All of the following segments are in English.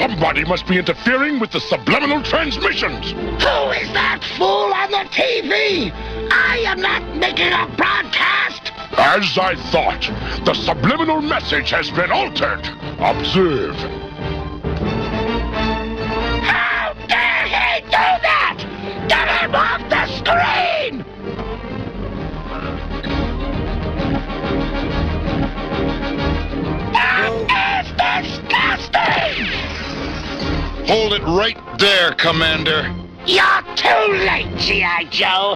Somebody must be interfering with the subliminal transmissions. Who is that fool on the TV? I am not making a broadcast. As I thought, the subliminal message has been altered. Observe. How dare he do that? Get him off the screen! That is disgusting! Hold it right there, Commander. You're too late, G.I. Joe.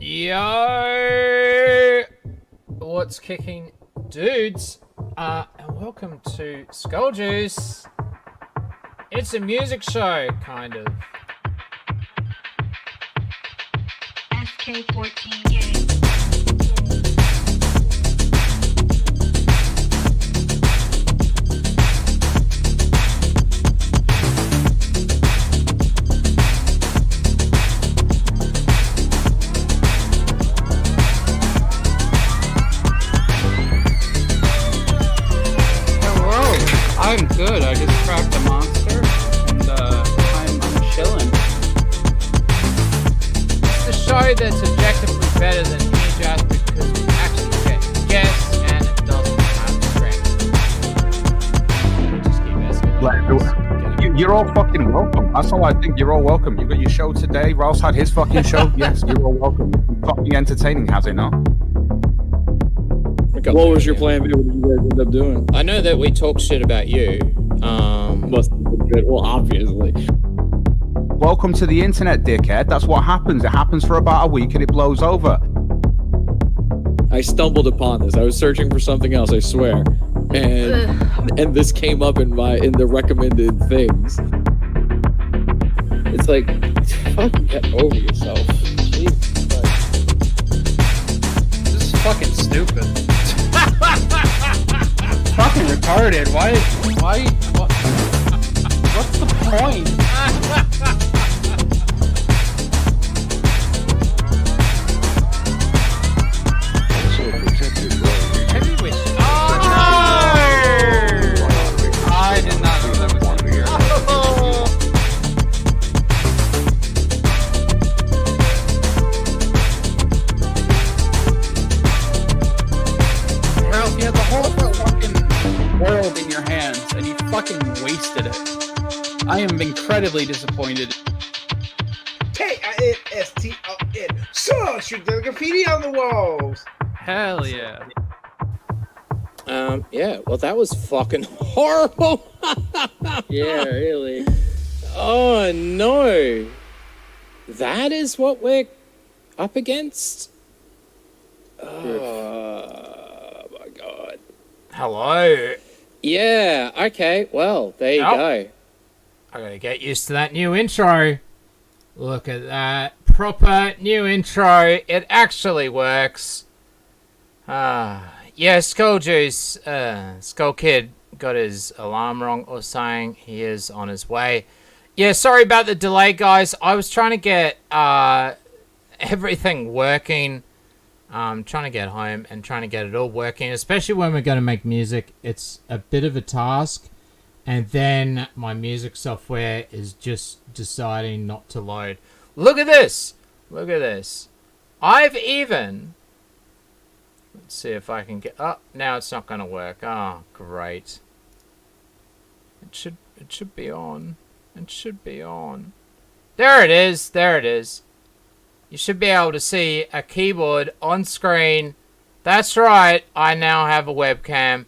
Yo! What's kicking, dudes? And welcome to SkullJuice. It's a music show, kind of. SK14 game. I'm good. I just cracked a monster, and I'm chilling. It's a show that's objectively better than EarJuice because we actually get guests and it doesn't have strength. Just keep escalating. You're all fucking welcome. That's all I think. You're all welcome. You got your show today. Ross had his fucking show. Yes, you're all welcome. Fucking entertaining, has it not? What was your plan B? What did you guys end up doing? I know that we talk shit about you. Must have been good. Well, obviously. Welcome to the internet, dickhead. That's what happens. It happens for about a week and it blows over. I stumbled upon this. I was searching for something else, I swear. And this came up in the recommended things. It's like, fucking get over yourself. Jesus Christ. This is fucking stupid. Fucking retarded. Why? What's the point? Maybe we should fucking wasted it. I am incredibly disappointed. K-I-N-S-T-O-N. So, shoot the graffiti on the walls. Hell yeah. Yeah, well, that was fucking horrible. Yeah, really. Oh, no. That is what we're up against? Oh, my God. Hello. Yeah, okay, well, there you go. I gotta get used to that new intro. Look at that. Proper new intro. It actually works. Yeah, SkullJuice, Skullkid got his alarm wrong or something. He is on his way. Yeah, sorry about the delay, guys. I was trying to get everything working. Trying to get home and trying to get it all working, especially when we're going to make music. It's a bit of a task. And then my music software is just deciding not to load. Look at this. Look at this. I've even... Let's see if I can get... Oh, now it's not going to work. Oh, great. It should be on. It should be on. There it is. There it is. You should be able to see a keyboard on screen. That's right. I now have a webcam.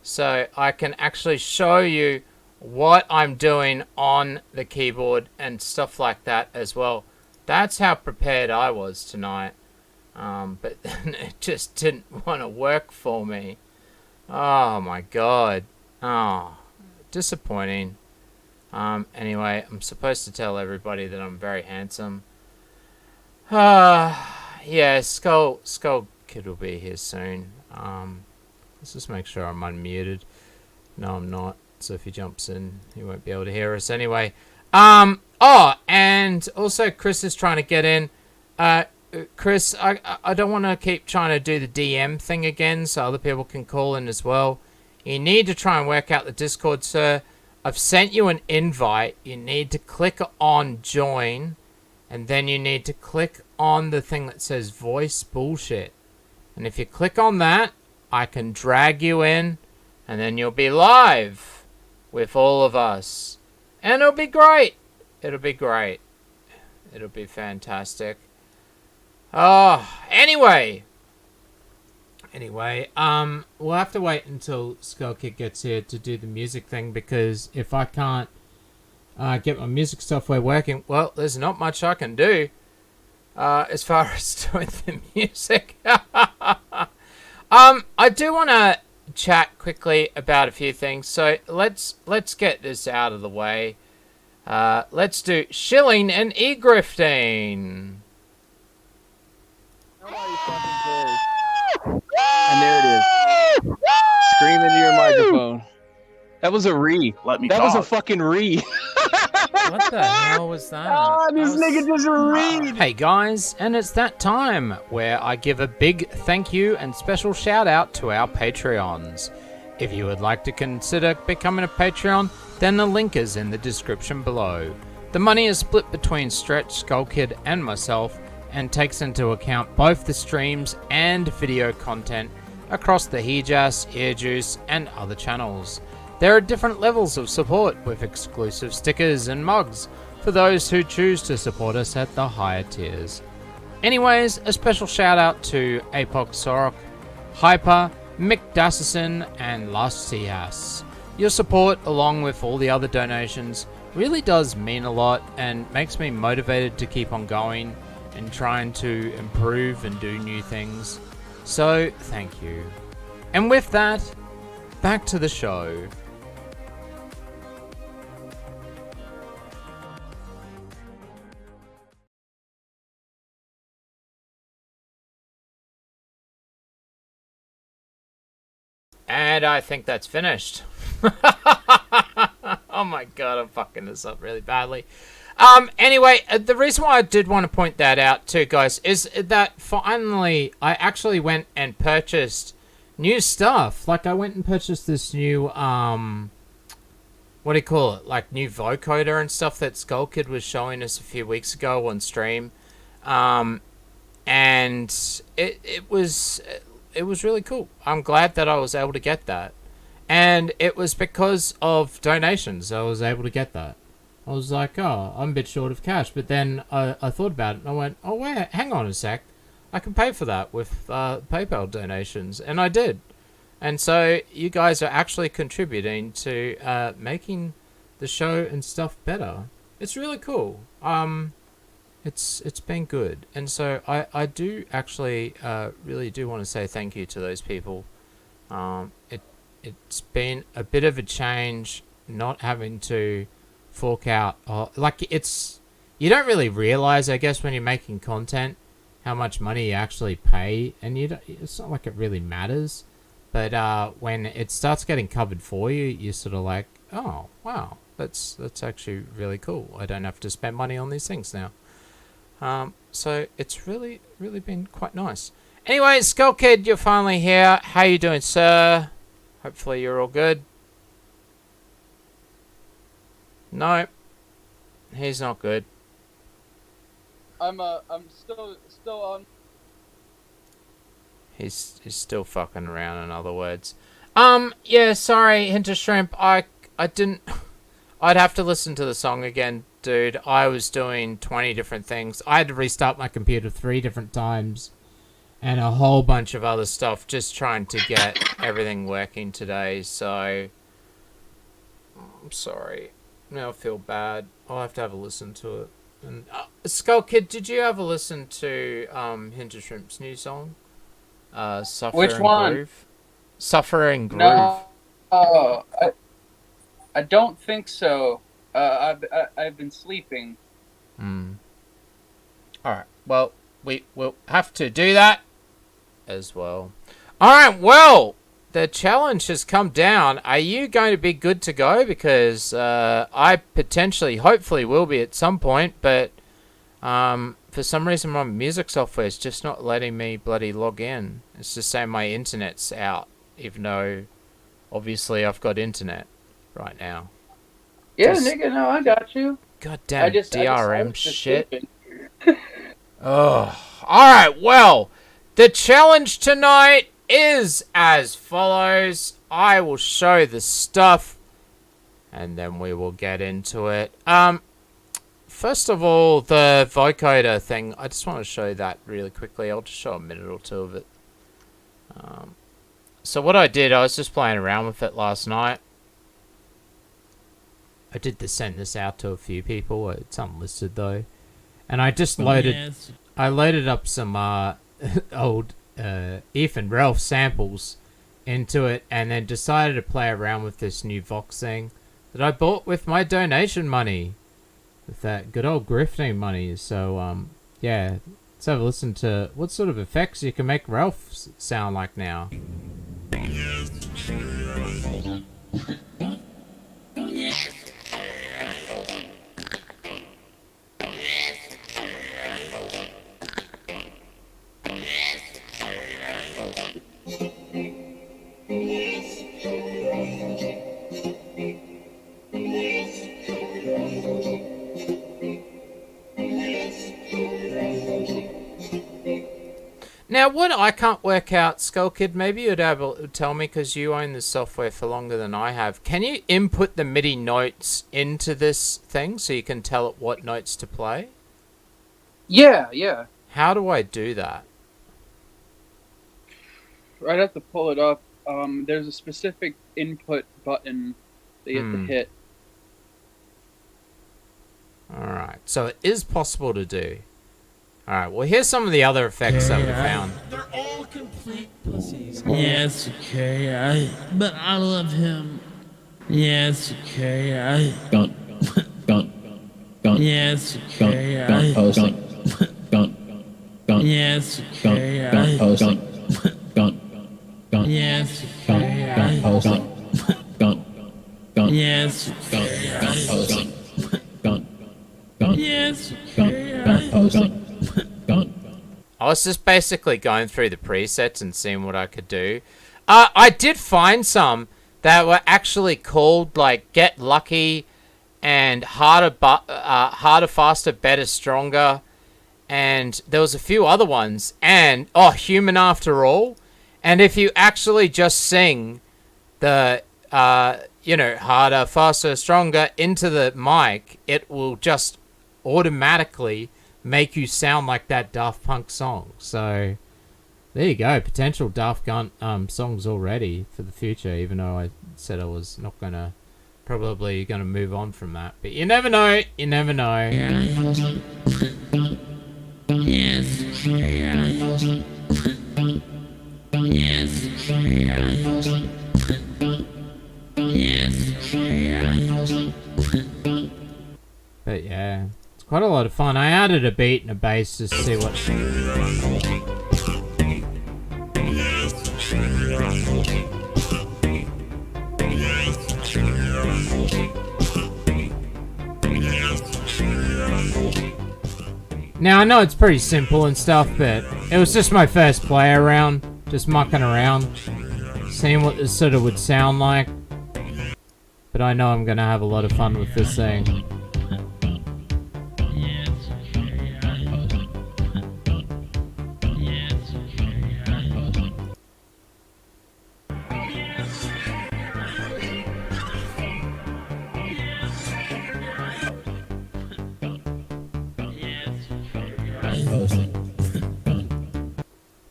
So I can actually show you what I'm doing on the keyboard and stuff like that as well. That's how prepared I was tonight. But then it just didn't want to work for me. Oh my god. Oh, disappointing. Anyway, I'm supposed to tell everybody that I'm very handsome. Yeah, Skullkid will be here soon. Let's just make sure I'm unmuted. No, I'm not. So if he jumps in, he won't be able to hear us anyway. Oh, and also Chris is trying to get in. Chris, I don't want to keep trying to do the DM thing again so other people can call in as well. You need to try and work out the Discord, sir. I've sent you an invite. You need to click on join, and then you need to click on the thing that says voice bullshit. And if you click on that, I can drag you in, and then you'll be live with all of us. And it'll be great. It'll be great. It'll be fantastic. Oh, anyway, we'll have to wait until Skullkid gets here to do the music thing, because if I can't get my music software working, well, there's not much I can do as far as doing the music. I do want to chat quickly about a few things, so let's get this out of the way. Let's do shilling and e-grifting. And there it is. Scream into your microphone. That was a re. Let me That talk. was a fucking re. What the hell was that? Oh, this nigga just read. Hey guys, and it's that time where I give a big thank you and special shout out to our Patreons. If you would like to consider becoming a Patreon, then the link is in the description below. The money is split between Stretch, Skullkid, and myself, and takes into account both the streams and video content across the EarJuice, and other channels. There are different levels of support with exclusive stickers and mugs for those who choose to support us at the higher tiers. Anyways, a special shout out to Apoc Sorok, Hyper, Mick Dassison, and Last Seahas. Your support, along with all the other donations, really does mean a lot and makes me motivated to keep on going and trying to improve and do new things. So, thank you. And with that, back to the show. And I think that's finished. Oh my god, I'm fucking this up really badly. Anyway, the reason why I did want to point that out too, guys, is that finally I actually went and purchased new stuff. Like, I went and purchased this new, what do you call it? Like, new vocoder and stuff that Skullkid was showing us a few weeks ago on stream. And it was really cool. I'm glad that I was able to get that. And it was because of donations I was able to get that. I was like, oh, I'm a bit short of cash. But then I thought about it and I went, oh, wait, hang on a sec. I can pay for that with PayPal donations. And I did. And so you guys are actually contributing to making the show and stuff better. It's really cool. It's been good. And so I do actually really do want to say thank you to those people. It's been a bit of a change not having to fork out. You don't really realize, I guess, when you're making content how much money you actually pay, and it's not like it really matters. But when it starts getting covered for you, you're sort of like, oh wow, that's actually really cool. I don't have to spend money on these things now. So it's really been quite nice. Anyway, Skullkid, you're finally here. How you doing, sir? Hopefully you're all good. No, he's not good. I'm still on. He's still fucking around, in other words. Yeah, sorry, Hinter Shrimp. I didn't. I'd have to listen to the song again, dude. I was doing 20 different things. I had to restart my computer 3 different times. And a whole bunch of other stuff, just trying to get everything working today, so I'm sorry. Now I feel bad. I'll have to have a listen to it. And Skullkid, did you have a listen to Hinter Shrimp's new song? Suffer Which and one? Groove? Suffer and Groove. No, I don't think so. I've been sleeping. Alright, well, we will have to do that as well. Alright, well, the challenge has come down. Are you going to be good to go? Because I potentially, hopefully will be at some point, but for some reason my music software is just not letting me bloody log in. It's just saying my internet's out, even though obviously I've got internet right now. Yeah, nigga, no, I got you. Goddamn DRM shit. Oh, alright, well, the challenge tonight is as follows. I will show the stuff, and then we will get into it. First of all, the vocoder thing, I just want to show that really quickly. I'll just show a minute or two of it. So what I did, I was just playing around with it last night. I did send this out to a few people. It's unlisted though. And I just loaded up some old Eve and Ralph samples into it, and then decided to play around with this new Vox thing that I bought with my donation money, with that good old grifting money. So yeah, let's have a listen to what sort of effects you can make Ralph sound like now. Now, what I can't work out, Skullkid, maybe you'd able to tell me, because you own this software for longer than I have. Can you input the MIDI notes into this thing so you can tell it what notes to play? Yeah. How do I do that? I'd have to pull it up. There's a specific input button that you have to hit. Alright, so it is possible to do. Alright, well here's some of the other effects that we found. They're all complete pussies. Yeah, it's okay, but I love him. Yeah, it's okay, Yeah, it's okay, Yeah, it's okay, Yeah, it's okay, Yeah, it's okay, I was just basically going through the presets and seeing what I could do. I did find some that were actually called like Get Lucky and Harder, Faster, Better, Stronger, and there was a few other ones, and Human After All. And if you actually just sing the you know, harder, faster, stronger into the mic, it will just automatically make you sound like that Daft Punk song. So there you go, potential Daft Punk songs already for the future, even though I said I was not gonna, probably gonna move on from that. But you never know, you never know. But yeah, it's quite a lot of fun. I added a beat and a bass just to see what... Now, I know it's pretty simple and stuff, but it was just my first play around, just mucking around, seeing what this sort of would sound like. But I know I'm going to have a lot of fun with this thing.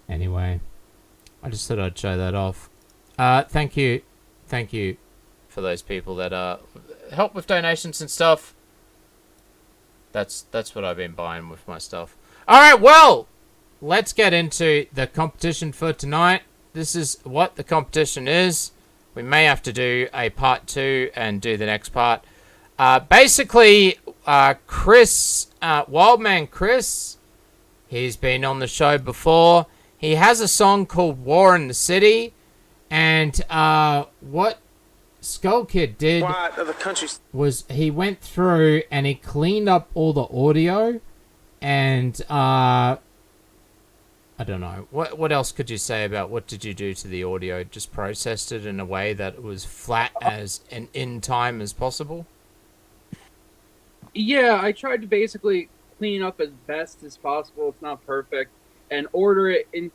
Anyway, I just thought I'd show that off. Thank you for those people that help with donations and stuff. That's what I've been buying with my stuff. All right, well, let's get into the competition for tonight. This is what the competition is. We may have to do a part 2 and do the next part. Basically, Chris, Wildman Chris, he's been on the show before. He has a song called War in the City, and what Skullkid did was he went through and he cleaned up all the audio, and I don't know, what else could you say about what did you do to the audio? Just processed it in a way that it was flat as and in time as possible? Yeah, I tried to basically clean up as best as possible. It's not perfect. And order it into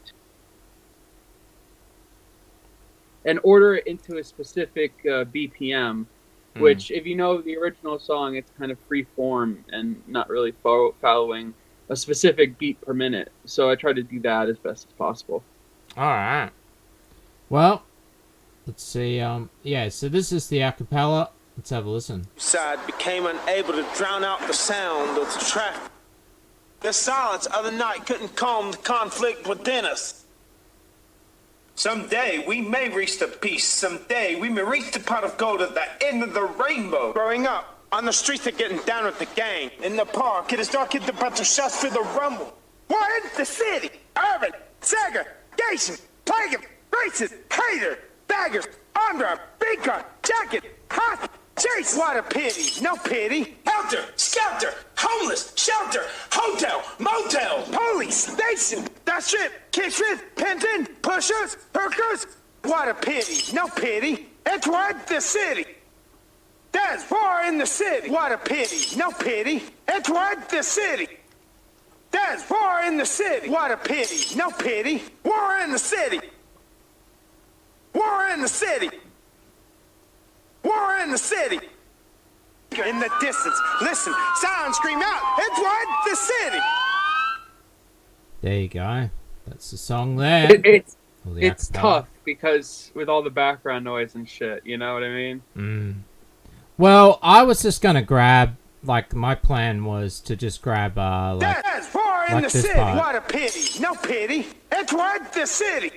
a specific BPM, which, if you know the original song, it's kind of free form and not really following a specific beat per minute. So I try to do that as best as possible. All right. Well, let's see. Yeah. So this is the acapella. Let's have a listen. Side became unable to drown out the sound of the traffic. The silence of the night couldn't calm the conflict within us. Someday we may reach the peace. Someday we may reach the pot of gold at the end of the rainbow. Growing up on the streets, they're getting down with the gang. In the park, it is dark, hit the bunch of shots for the rumble. War in the city, urban, segregation, plague of racist, hater, baggers, under, big gun, jacket, hot. Chase, what a pity, no pity. Helter, skelter, homeless, shelter, hotel, motel, police, station, that strip, kids with, pimpin', pushers, hookers. What a pity, no pity. It's what the city. There's war in the city. What a pity, no pity. It's what the city. There's war in the city. What a pity, no pity. War in the city. War in the city. War in the city. In the distance, listen, sound, scream out. It's what the city. There you go. That's the song there. It's tough because with all the background noise and shit, you know what I mean? Well, I was just gonna grab, like, my plan was to just grab like, there's war in like the this city. part. What a pity, no pity. It's what the city.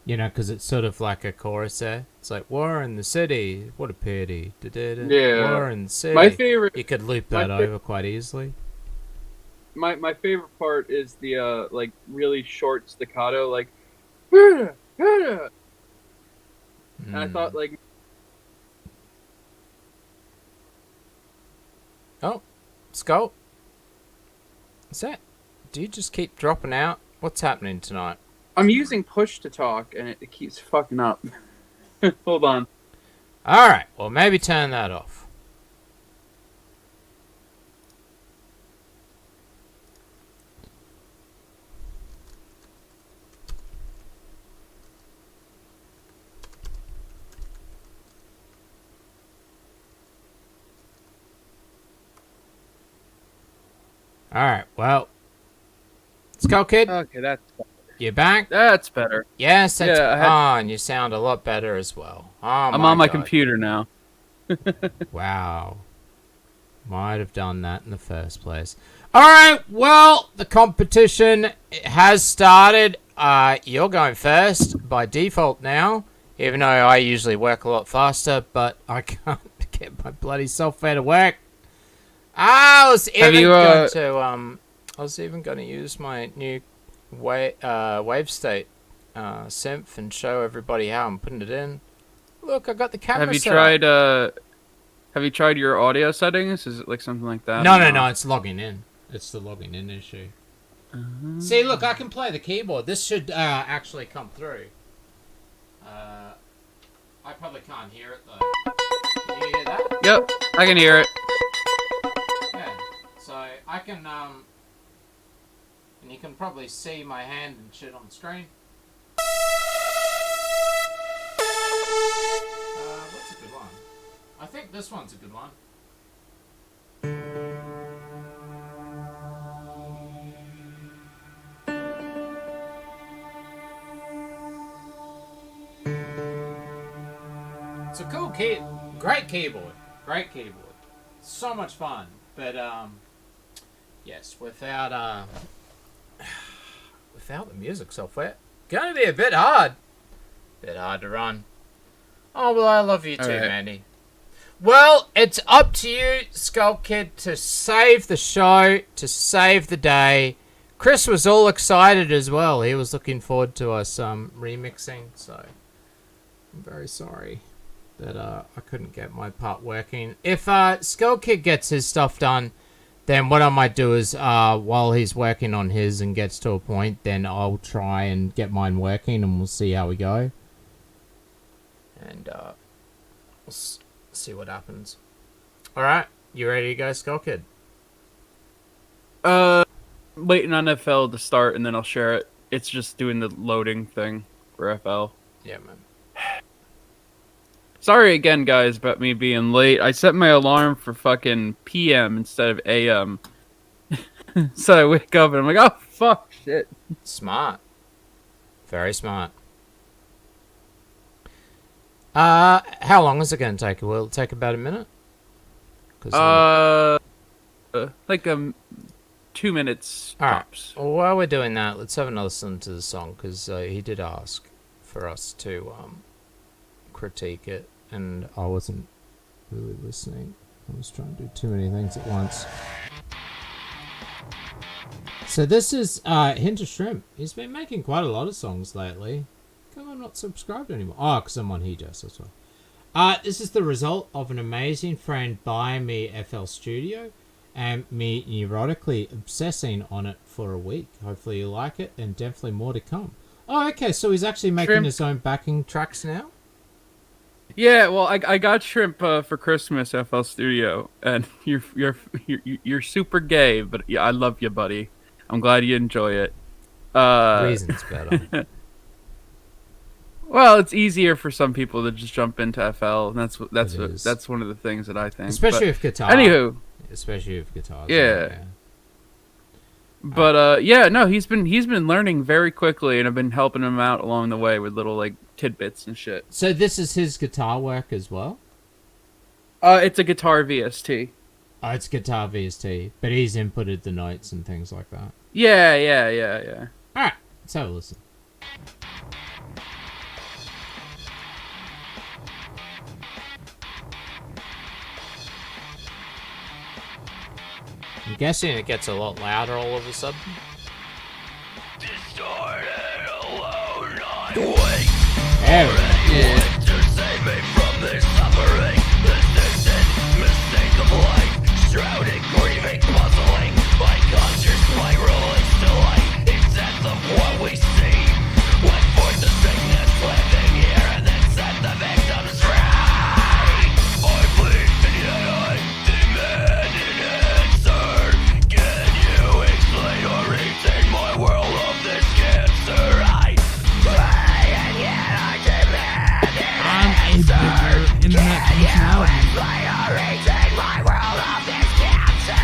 You know, because it's sort of like a chorus there. It's like, war in the city, what a pity. Da-da-da. Yeah. War in the city. My favorite... You could loop that over quite easily. My favorite part is the, like, really short staccato, like... And I thought, like... Oh, Skull. What's that? Do you just keep dropping out? What's happening tonight? I'm using push to talk, and it keeps fucking up. Hold on. Alright, well, maybe turn that off. Alright, well. Skullkid, Okay, that's you back? that's better. Yes, that's Yeah, on. You sound a lot better as well. Oh, I'm on my God. computer now. Wow. Might have done that in the first place. Alright, well, the competition has started. You're going first by default now, even though I usually work a lot faster, but I can't get my bloody software to work. I was even going to use my new wave state synth and show everybody how I'm putting it in. Look, I got the camera. Have you tried your audio settings? Is it like something like that? No, it's logging in. It's the logging in issue. See, look, I can play the keyboard. This should actually come through. I probably can't hear it though. Can you hear that? Yep, I can hear it. Yeah. So I can and you can probably see my hand and shit on the screen. What's a good one? I think this one's a good one. It's a cool great keyboard. Great keyboard. So much fun. But yes, without the music software, gonna be a bit hard. Bit hard to run. Oh well, I love you too, right. Mandy. Well, it's up to you, Skullkid, to save the show, to save the day. Chris was all excited as well. He was looking forward to us remixing, so I'm very sorry that I couldn't get my part working. If Skullkid gets his stuff done, then what I might do is while he's working on his and gets to a point, then I'll try and get mine working and we'll see how we go. And we'll see what happens. Alright, you ready to go, Skullkid? Waiting on FL to start and then I'll share it. It's just doing the loading thing for FL. Yeah, man. Sorry again, guys, about me being late. I set my alarm for fucking PM instead of AM. So I wake up and I'm like, oh, fuck, shit. Smart. Very smart. How long is it going to take? Will it take about a minute? Like 2 minutes tops. Well, while we're doing that, let's have another listen to the song, because he did ask for us to critique it, and I wasn't really listening. I was trying to do too many things at once. So this is Hint of Shrimp. He's been making quite a lot of songs lately. Come on, not subscribed anymore. Oh, because I'm on EarJuice as well. This is the result of an amazing friend buying me FL Studio and me neurotically obsessing on it for a week. Hopefully you like it, and definitely more to come. Oh, okay, so he's actually making his own backing tracks now? Yeah, well, I got Shrimp for Christmas, FL Studio, and you're super gay, but yeah, I love you, buddy. I'm glad you enjoy it. Reasons better. Well, it's easier for some people to just jump into FL, and that's one of the things that I think. Especially with guitar. Anywho, especially with guitars. Yeah. But yeah, no, he's been learning very quickly, and I've been helping him out along the way with little like tidbits and shit. So this is his guitar work as well? It's a guitar VST. Oh, it's guitar VST, but he's inputted the notes and things like that. Yeah. All right, let's have a listen. I'm guessing it gets a lot louder all of a sudden. Distorted, alone, not weak. There we go. To save me from this suffering, this distant mistake of life, shrouded, grieving, puzzling, my conscious spiraling still light, in sense of what we see. Went forth the sickness living here, and then set the victims free. I bleed, and yet I demand an answer. Can you explain or retain my world of this cancer? I bleed, and yet I demand an answer. Can you explain or retain my world of this cancer?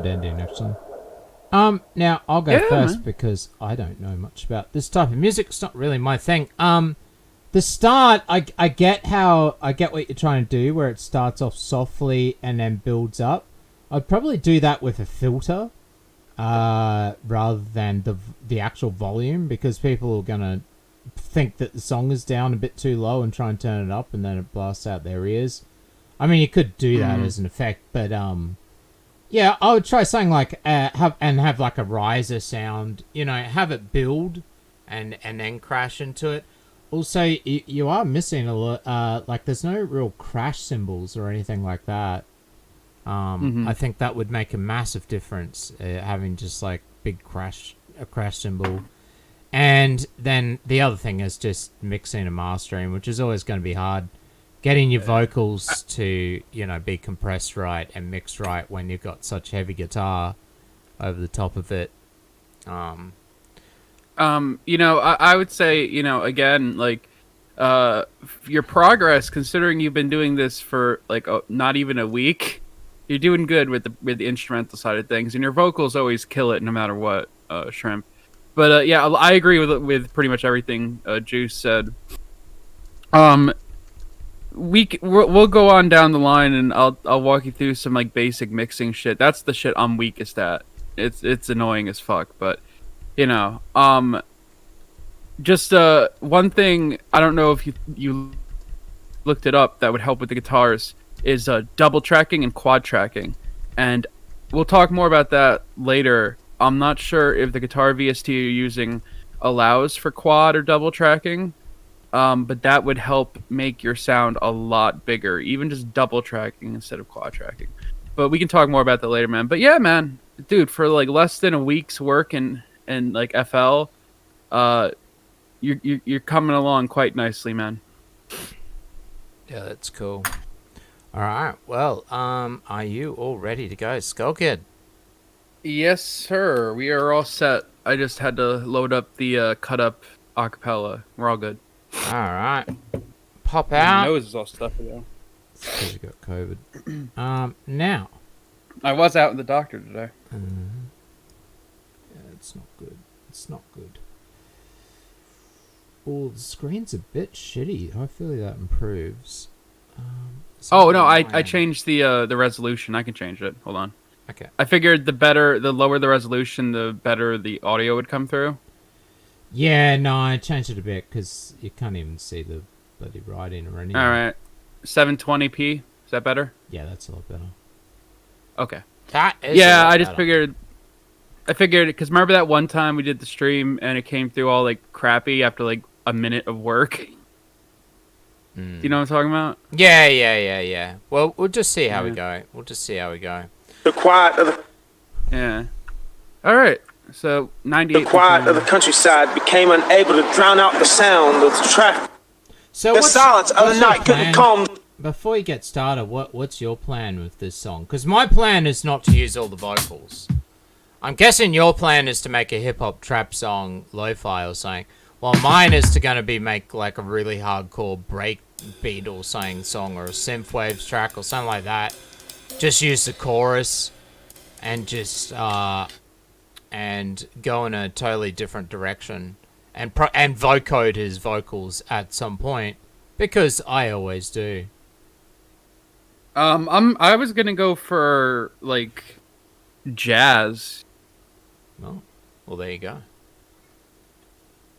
good ending, actually. Now I'll go first because I don't know much about this type of music. It's not really my thing. The start, I get what you're trying to do, where it starts off softly and then builds up. I'd probably do that with a filter, rather than the actual volume, because people are gonna think that the song is down a bit too low and try and turn it up, and then it blasts out their ears. I mean, you could do that as an effect, but yeah, I would try something like have like a riser sound. You know, have it build, and then crash into it. Also, you are missing a lot. Like, there's no real crash cymbals or anything like that. I think that would make a massive difference, having just like a crash cymbal. And then the other thing is just mixing and mastering, which is always going to be hard. Getting your vocals to, you know, be compressed right and mixed right when you've got such heavy guitar over the top of it. You know, I would say, you know, again, like, your progress, considering you've been doing this for like not even a week, you're doing good with the instrumental side of things, and your vocals always kill it no matter what, Shrimp. But yeah, I agree with pretty much everything Juice said. We'll go on down the line, and I'll walk you through some like basic mixing shit. That's the shit I'm weakest at. It's annoying as fuck, but you know, just one thing, I don't know if you looked it up, that would help with the guitars is double tracking and quad tracking, and we'll talk more about that later. I'm not sure if the guitar VST you're using allows for quad or double tracking. But that would help make your sound a lot bigger, even just double tracking instead of quad tracking. But we can talk more about that later, man. But yeah, man, dude, for like less than a week's work in like FL, you're coming along quite nicely, man. Yeah, that's cool. All right, well, are you all ready to go, Skullkid? Yes, sir. We are all set. I just had to load up the cut up acapella. We're all good. All right, pop out. My nose is all stuffy though. Because you got COVID. Now. I was out with the doctor today. Yeah, it's not good. It's not good. Oh, the screen's a bit shitty. Hopefully that improves. Oh no, I changed the resolution. I can change it. Hold on. Okay. I figured the lower the resolution, the better the audio would come through. Yeah, no, I changed it a bit because you can't even see the bloody writing or anything. All right, 720p. Is that better? Yeah, that's a lot better. Okay. That is yeah, I just figured. I figured because remember that one time we did the stream and it came through all like crappy after like a minute of work. Do you know what I'm talking about? Yeah. Well, we'll just see how we go. The quiet of the Yeah. All right. So 98. The quiet of the countryside became unable to drown out the sound of the traffic. So the silence of the night couldn't calm. Before you get started, what's your plan with this song? Because my plan is not to use all the vocals. I'm guessing your plan is to make a hip hop trap song, lo-fi or something. While mine is to make like a really hardcore break beat or something song, or a synthwaves track or something like that. Just use the chorus and just and go in a totally different direction and vocode his vocals at some point, because I always do. I was gonna go for like jazz. Well, there you go.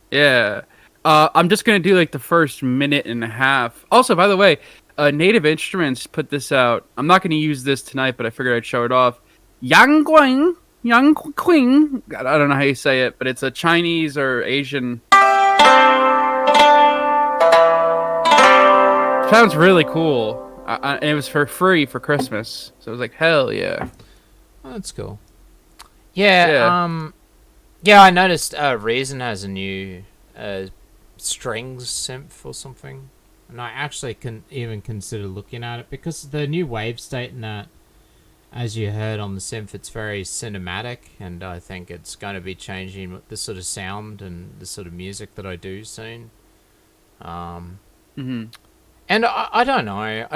Yeah. I'm just gonna do like the first minute and a half. Also, by the way, Native Instruments put this out. I'm not gonna use this tonight, but I figured I'd show it off. Yang Guang, I don't know how you say it, but it's a Chinese or Asian. Sounds really cool. And it was for free for Christmas, so I was like, hell yeah. Oh, that's cool. Yeah. I noticed Reason has a new strings synth or something, and I actually can even consider looking at it, because the new wave state in that, as you heard on the synth, it's very cinematic, and I think it's going to be changing the sort of sound and the sort of music that I do soon. And I don't know,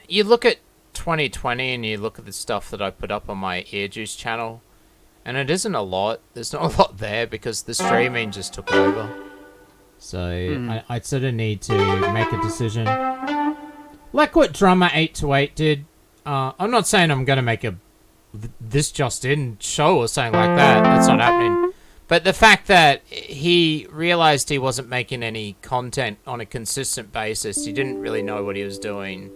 you look at 2020 and you look at the stuff that I put up on my EarJuice channel, and it isn't a lot. There's not a lot there because the streaming just took over. So I sort of need to make a decision. Like what Drummer 828 did. I'm not saying I'm going to make a this just in show or something like that. That's not happening. But the fact that he realized he wasn't making any content on a consistent basis, he didn't really know what he was doing,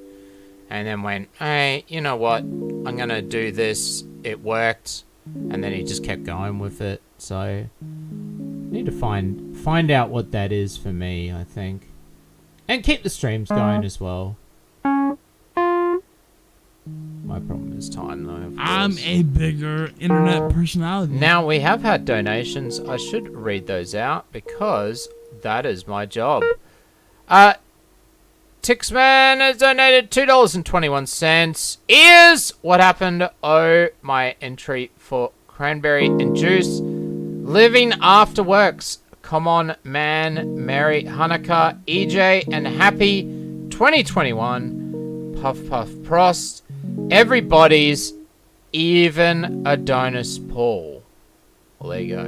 and then went, hey, you know what? I'm going to do this. It worked. And then he just kept going with it. So I need to find out what that is for me, I think. And keep the streams going as well. My problem is time, though. Of course. I'm a bigger internet personality. Now, we have had donations. I should read those out because that is my job. Tixman has donated $2.21. Ears! What happened? Oh, my entry for cranberry and juice. Living after works. Come on, man. Merry Hanukkah. EJ and happy 2021. Puff Puff Prost. Everybody's, even Adonis Paul. Well, there you go.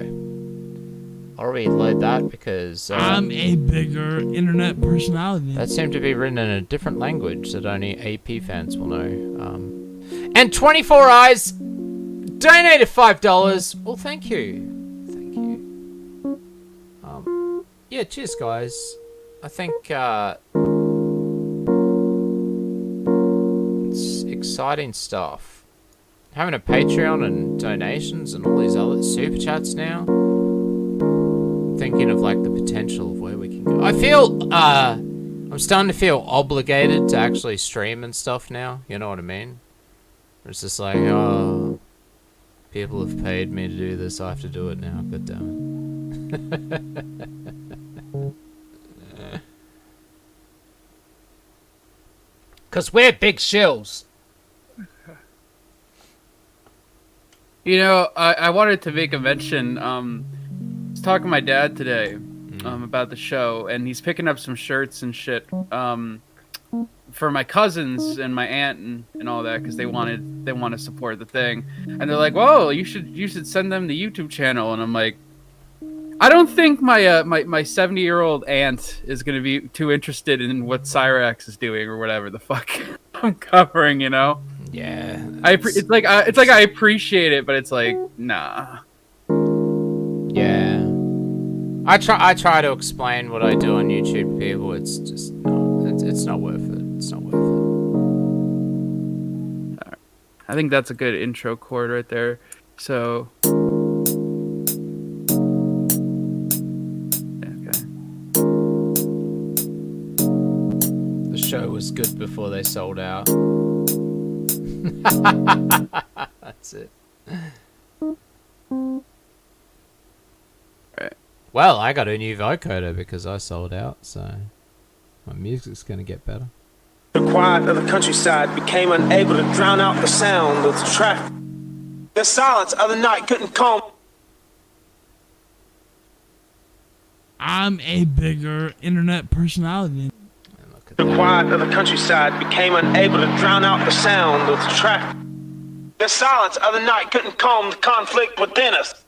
I'll reload that because... I'm a bigger internet personality. That seemed to be written in a different language that only AP fans will know. And 24 Eyes donated $5. Well, thank you. Thank you. Yeah, cheers, guys. I think... it's exciting stuff. Having a Patreon and donations and all these other super chats now. Thinking of like the potential of where we can go. I feel I'm starting to feel obligated to actually stream and stuff now. You know what I mean? It's just like, oh, people have paid me to do this. I have to do it now. God damn it. Because we're big shills. You know, I wanted to make a mention. I was talking to my dad today about the show, and he's picking up some shirts and shit for my cousins and my aunt and all that because they want to support the thing. And they're like, "Whoa, you should send them the YouTube channel." And I'm like, I don't think my my 70-year-old aunt is gonna be too interested in what Cyrax is doing or whatever the fuck I'm covering, you know? Yeah. It's like I appreciate it, but it's like, nah. Yeah. I try to explain what I do on YouTube to people. It's just no, it's not worth it. It's not worth it. All right. I think that's a good intro chord right there. So. Show was good before they sold out. That's it. Right. Well, I got a new vocoder because I sold out, so my music's gonna get better. The quiet of the countryside became unable to drown out the sound of the traffic. The silence of the night couldn't calm. I'm a bigger internet personality. The quiet of the countryside became unable to drown out the sound of the traffic. The silence of the night couldn't calm the conflict within us.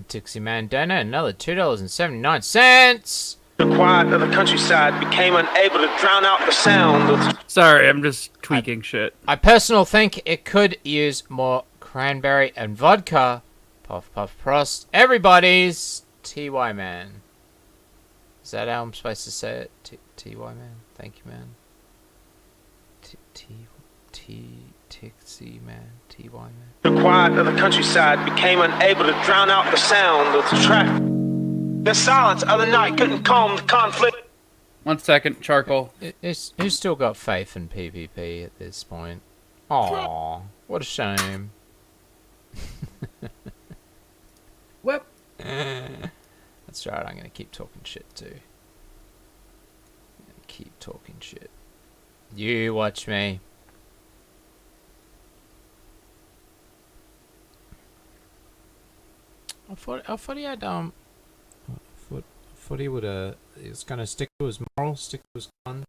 Dixie Man Donut, another $2.79. The quiet of the countryside became unable to drown out the sound of the... Sorry, I'm just tweaking shit. I personally think it could use more cranberry and vodka. Puff Puff Prost. Everybody's TY Man. Is that how I'm supposed to say it? TY Man? Thank you, man. Tixie Man. TY Man. The quiet of the countryside became unable to drown out the sound of the traffic. The silence of the night couldn't calm the conflict. 1 second, charcoal. Who's still got faith in PvP at this point? Aww, what a shame. Whip. That's right, I'm gonna keep talking shit too. Keep talking shit. You watch me. I thought he had I thought he would he was gonna stick to his morals, stick to his guns.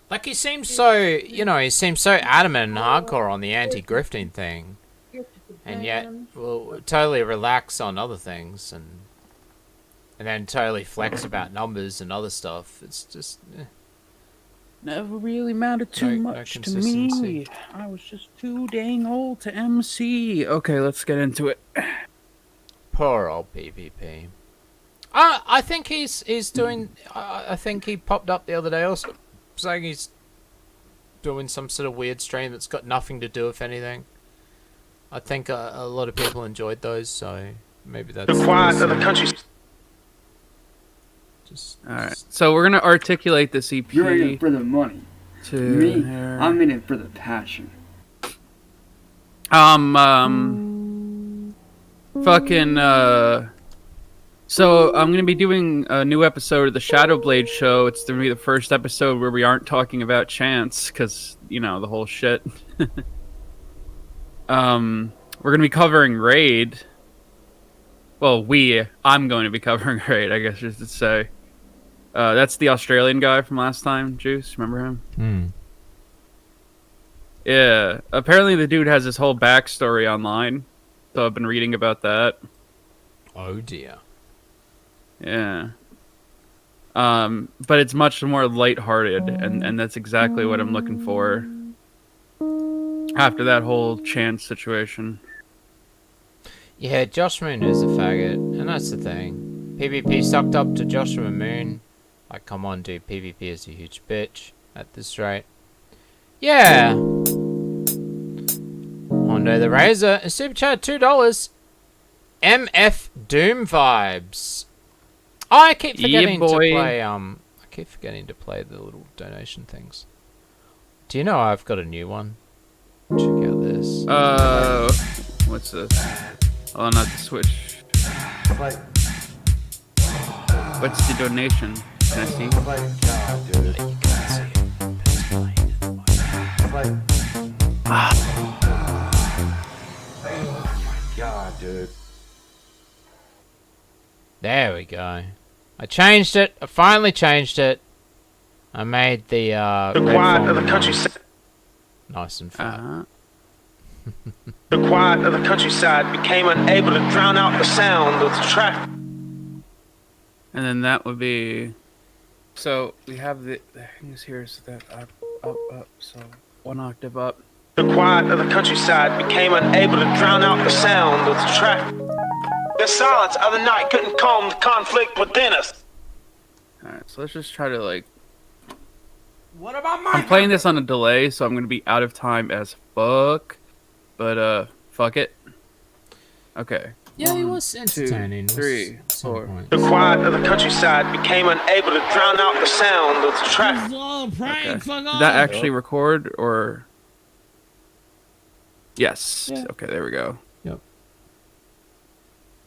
Like, he seems so, he seems so adamant and hardcore on the anti-grifting thing. And yet, will totally relax on other things, and then totally flex about numbers and other stuff. It's just... Never really mattered too much to me. I was just too dang old to MC. Okay, let's get into it. Poor old PvP. I think he's doing... I think he popped up the other day also saying he's doing some sort of weird stream that's got nothing to do with anything. I think a lot of people enjoyed those, so maybe that's... The quiet of the country. Alright, so we're gonna articulate this EP. You're in it for the money. Me, Here. I'm in it for the passion. Fucking, so I'm gonna be doing a new episode of the Shadowblade show. It's gonna be the first episode where we aren't talking about Chance, because, the whole shit. We're gonna be covering Raid. Well, I'm going to be covering Raid, I guess just to say. That's the Australian guy from last time, Juice. Remember him? Hmm. Yeah. Apparently the dude has his whole backstory online. So I've been reading about that. Oh dear. Yeah. But it's much more lighthearted, and that's exactly what I'm looking for. After that whole Chance situation. Yeah, Josh Moon is a faggot, and that's the thing. PvP sucked up to Joshua Moon. Like, come on, dude, PvP is a huge bitch at this rate. Yeah! Hondo the Razor, a super chat, $2. MF Doom vibes. Oh, I keep forgetting to play, I keep forgetting to play the little donation things. Do you know I've got a new one? Check out this. What's this? Oh, not the Switch. What's the donation? Can I see? You can't see it. God, dude. There we go. I changed it. I finally changed it. I made the quiet of the countryside. Nice and fat. The quiet of the countryside became unable to drown out the sound of the traffic. And then that would be... So, we have the things here, so that up, so 1 octave up. The quiet of the countryside became unable to drown out the sound of the traffic. The silence of the night couldn't calm the conflict within us. Alright, so let's just try to, like... What about my... I'm playing this on a delay, so I'm gonna be out of time as fuck. But, fuck it. Okay. Yeah, he was entertaining. 2, 3, 4. The quiet of the countryside became unable to drown out the sound of the traffic. Okay. Did that actually record, or... Yes. Yeah. Okay, there we go. Yep.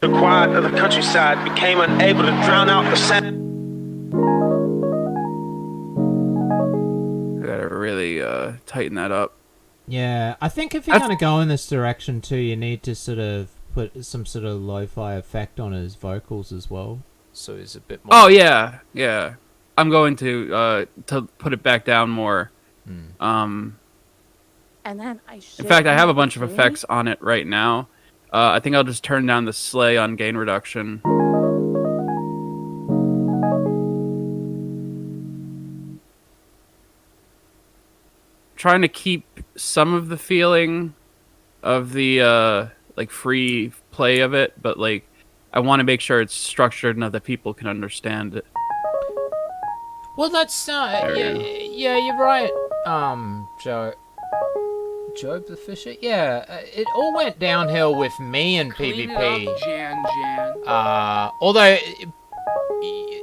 The quiet of the countryside became unable to drown out the sound. I gotta really, tighten that up. Yeah, I think if you're going to go in this direction too, you need to sort of put some sort of lo-fi effect on his vocals as well. So he's a bit more... Oh, yeah. Yeah. I'm going to put it back down more. And then in fact, I have a bunch of effects on it right now. I think I'll just turn down the sleigh on gain reduction. Trying to keep some of the feeling of the like free play of it, but like I want to make sure it's structured enough that people can understand it. Well, that's yeah, you're right. Job the Fisher. Yeah, it all went downhill with me and PvP. Although,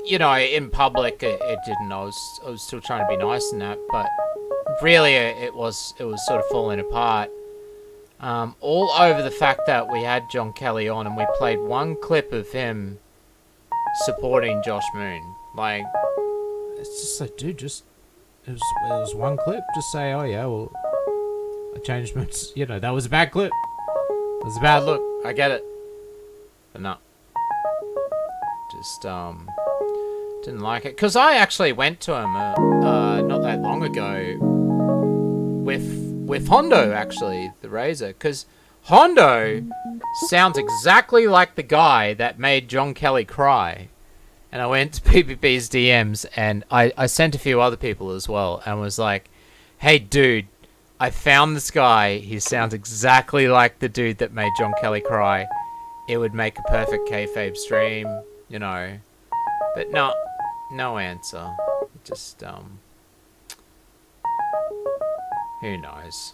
you know, in public it didn't. I was still trying to be nice and that, but really it was sort of falling apart. All over the fact that we had John Kelly on and we played one clip of him supporting Josh Moon. Like, it's just like, dude, it was one clip. Just say, oh yeah, well, I changed my, you know, that was a bad clip. It was a bad look. I get it. But no. Just, didn't like it. Because I actually went to him not that long ago with Hondo, actually, the Razor, because Hondo sounds exactly like the guy that made John Kelly cry. And I went to PPP's DMs, and I sent a few other people as well, and was like, hey, dude, I found this guy. He sounds exactly like the dude that made John Kelly cry. It would make a perfect kayfabe stream, you know. But no answer. Just, who knows?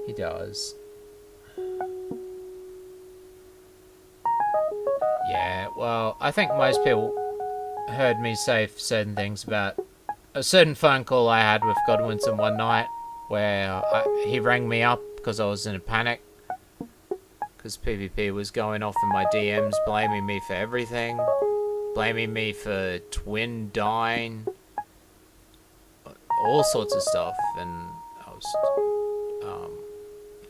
He does. Yeah, well, I think most people heard me say certain things about a certain phone call I had with Godwinson one night where he rang me up because I was in a panic because PvP was going off in my DMs blaming me for everything, blaming me for Twin dying, all sorts of stuff, and I was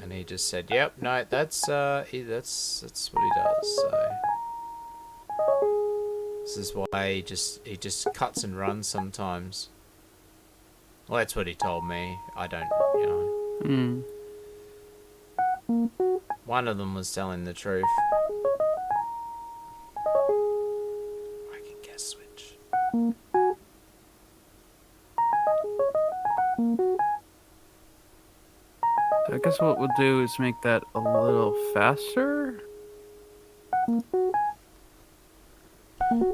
and he just said, yep, no, that's what he does, so this is why he just cuts and runs sometimes. Well, that's what he told me. I don't, you know. One of them was telling the truth. I can guess switch. I guess what we'll do is make that a little faster.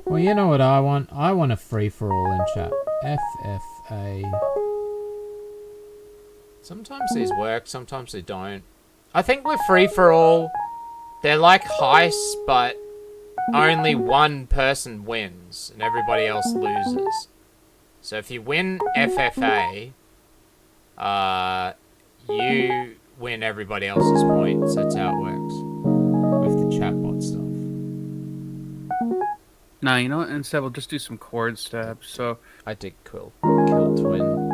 Well, you know what I want? I want a free-for-all in chat. FFA. Sometimes these work, sometimes they don't. I think with free-for-all, they're like heists, but only one person wins and everybody else loses. So if you win FFA, you win everybody else's points. That's how it works with the chatbot stuff. Nah, you know what? Instead, we'll just do some chord stabs. So I did kill Twin.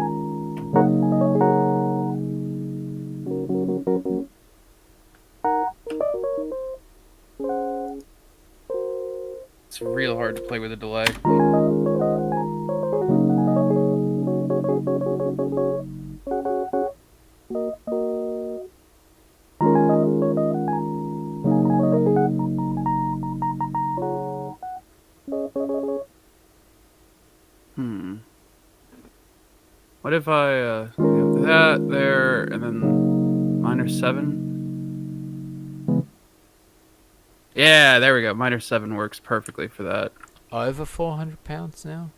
It's real hard to play with a delay. What if I do that there and then minor 7? Yeah, there we go. Minor 7 works perfectly for that. Over 400 pounds now?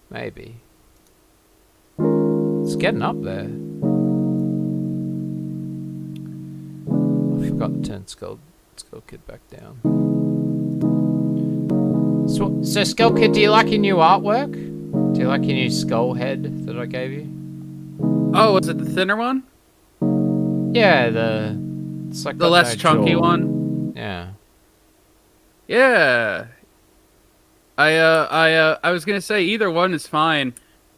Maybe. It's getting up there. I forgot to turn Skullkid back down. So Skullkid, do you like your new artwork? Do you like your new skull head that I gave you? Oh, was it the thinner one? Yeah, it's like the less chunky one. Yeah. Yeah. I was gonna say either one is fine.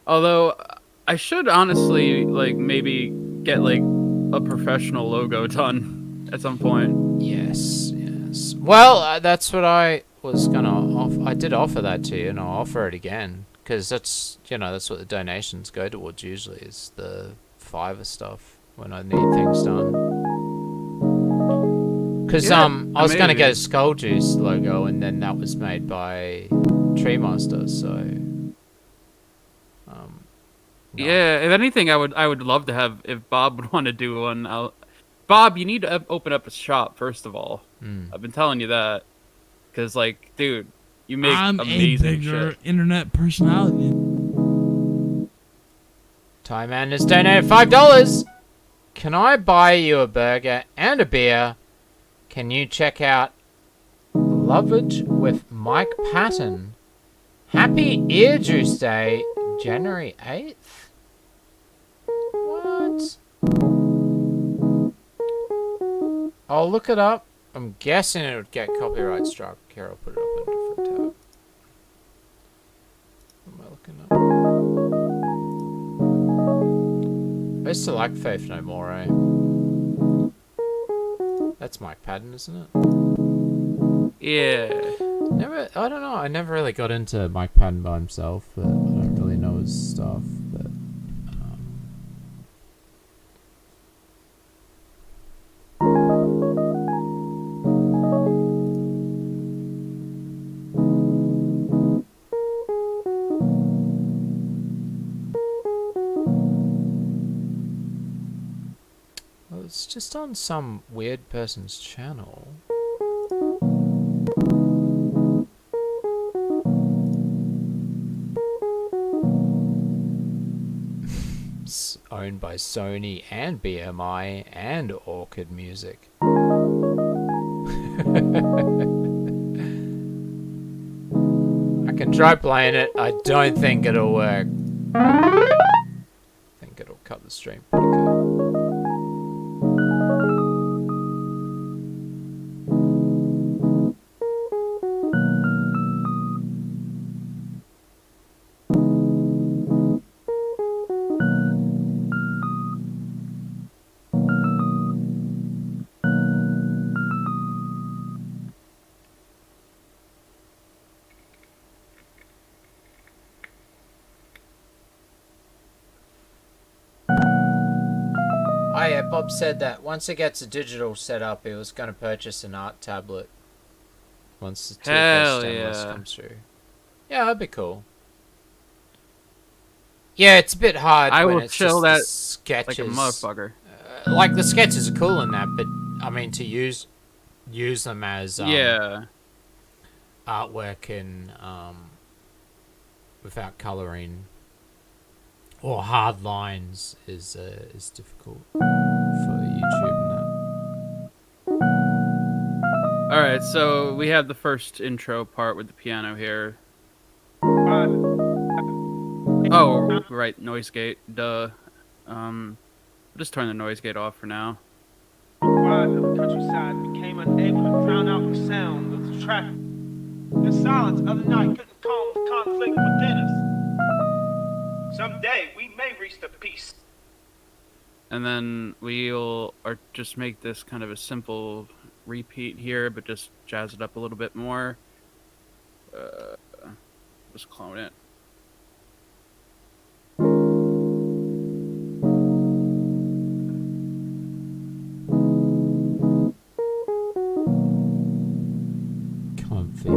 Although I should honestly like maybe get like a professional logo done at some point. Yes. Well, that's what I was gonna offer. I did offer that to you, and I'll offer it again. Because that's, that's what the donations go towards usually, is the Fiverr stuff when I need things done. Because I was going to get a SkullJuice logo, and then that was made by Treemaster, so... no. Yeah, if anything, I would love to have, if Bob would want to do one. Bob, you need to open up a shop, first of all. I've been telling you that. Because, like, dude... You make amazing a bigger shit. internet personality. Ty Man has donated $5. Can I buy you a burger and a beer? Can you check out Lovage with Mike Patton? Happy EarJuice Day, January 8th? What? I'll look it up. I'm guessing it would get copyright struck. Here, I'll put it up in a different tab. What am I looking at? I used to like Faith No More, eh? That's Mike Patton, isn't it? Yeah. I don't know. I never really got into Mike Patton by himself, but I don't really know his stuff. But well, it's just on some weird person's channel. Owned by Sony and BMI and Orchid Music. I can try playing it. I don't think it'll work. I think it'll cut the stream pretty good. Oh yeah, Bob said that once it gets a digital setup, he was going to purchase an art tablet. Once the 2K stimulus comes through. Yeah, that'd be cool. Yeah, it's a bit hard. I when will it's chill just that the sketches. like a motherfucker. Like the sketches are cool in that, but I mean to use them as artwork and without coloring or hard lines is difficult for YouTube and that. Alright, so we have the first intro part with the piano here. Oh, right, noise gate, duh. I'll just turn the noise gate off for now. Rise of the countryside became unable to drown out the sound of the traffic. The silence of the night couldn't calm the conflict within us. Someday we may reach the peace. And then we'll just make this kind of a simple repeat here, but just jazz it up a little bit more. Just clone it. Comfy.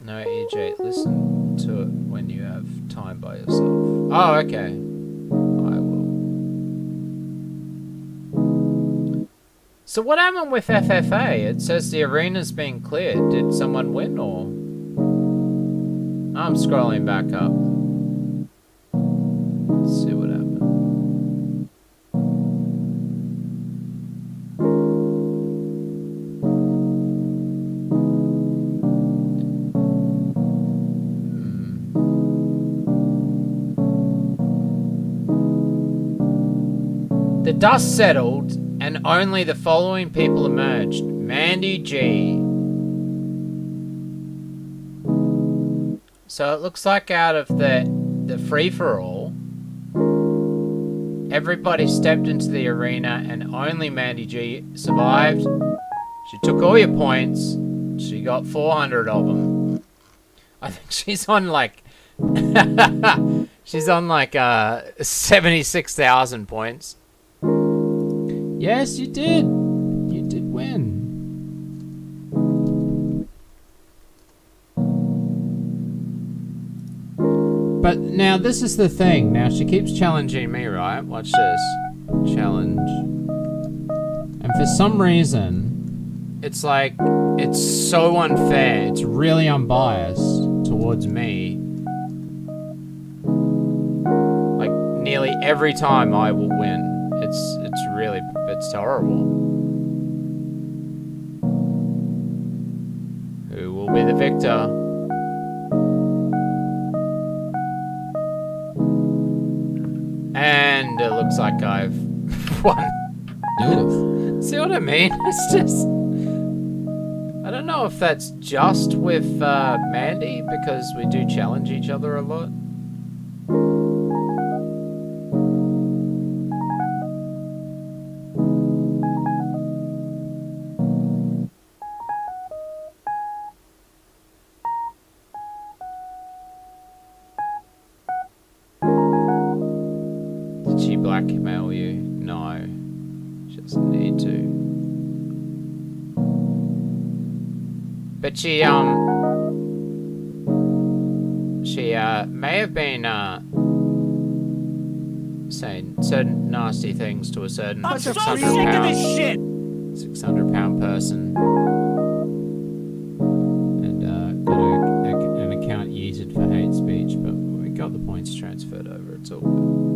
No, EJ, listen to it when you have time by yourself. Oh, okay. I will. So what happened with FFA? It says the arena's been cleared. Did someone win or? I'm scrolling back up. Let's see what happened. The dust settled, and only the following people emerged. Mandy G. So it looks like out of the free-for-all, everybody stepped into the arena, and only Mandy G survived. She took all your points. She got 400 of them. I think she's on like... she's on like 76,000 points. Yes, you did. You did win. But now this is the thing. Now she keeps challenging me, right? Watch this. Challenge. And for some reason, it's like, it's so unfair. It's really unbiased towards me. Like, nearly every time I will win. It's horrible. Who will be the victor? And it looks like I've won. See what I mean? It's just... I don't know if that's just with Mandy, because we do challenge each other a lot. Did she blackmail you? No. She doesn't need to. But she may have been saying certain nasty things to a certain 600-pound person, and got an account yeeted for hate speech. But we got the points transferred over. It's all good.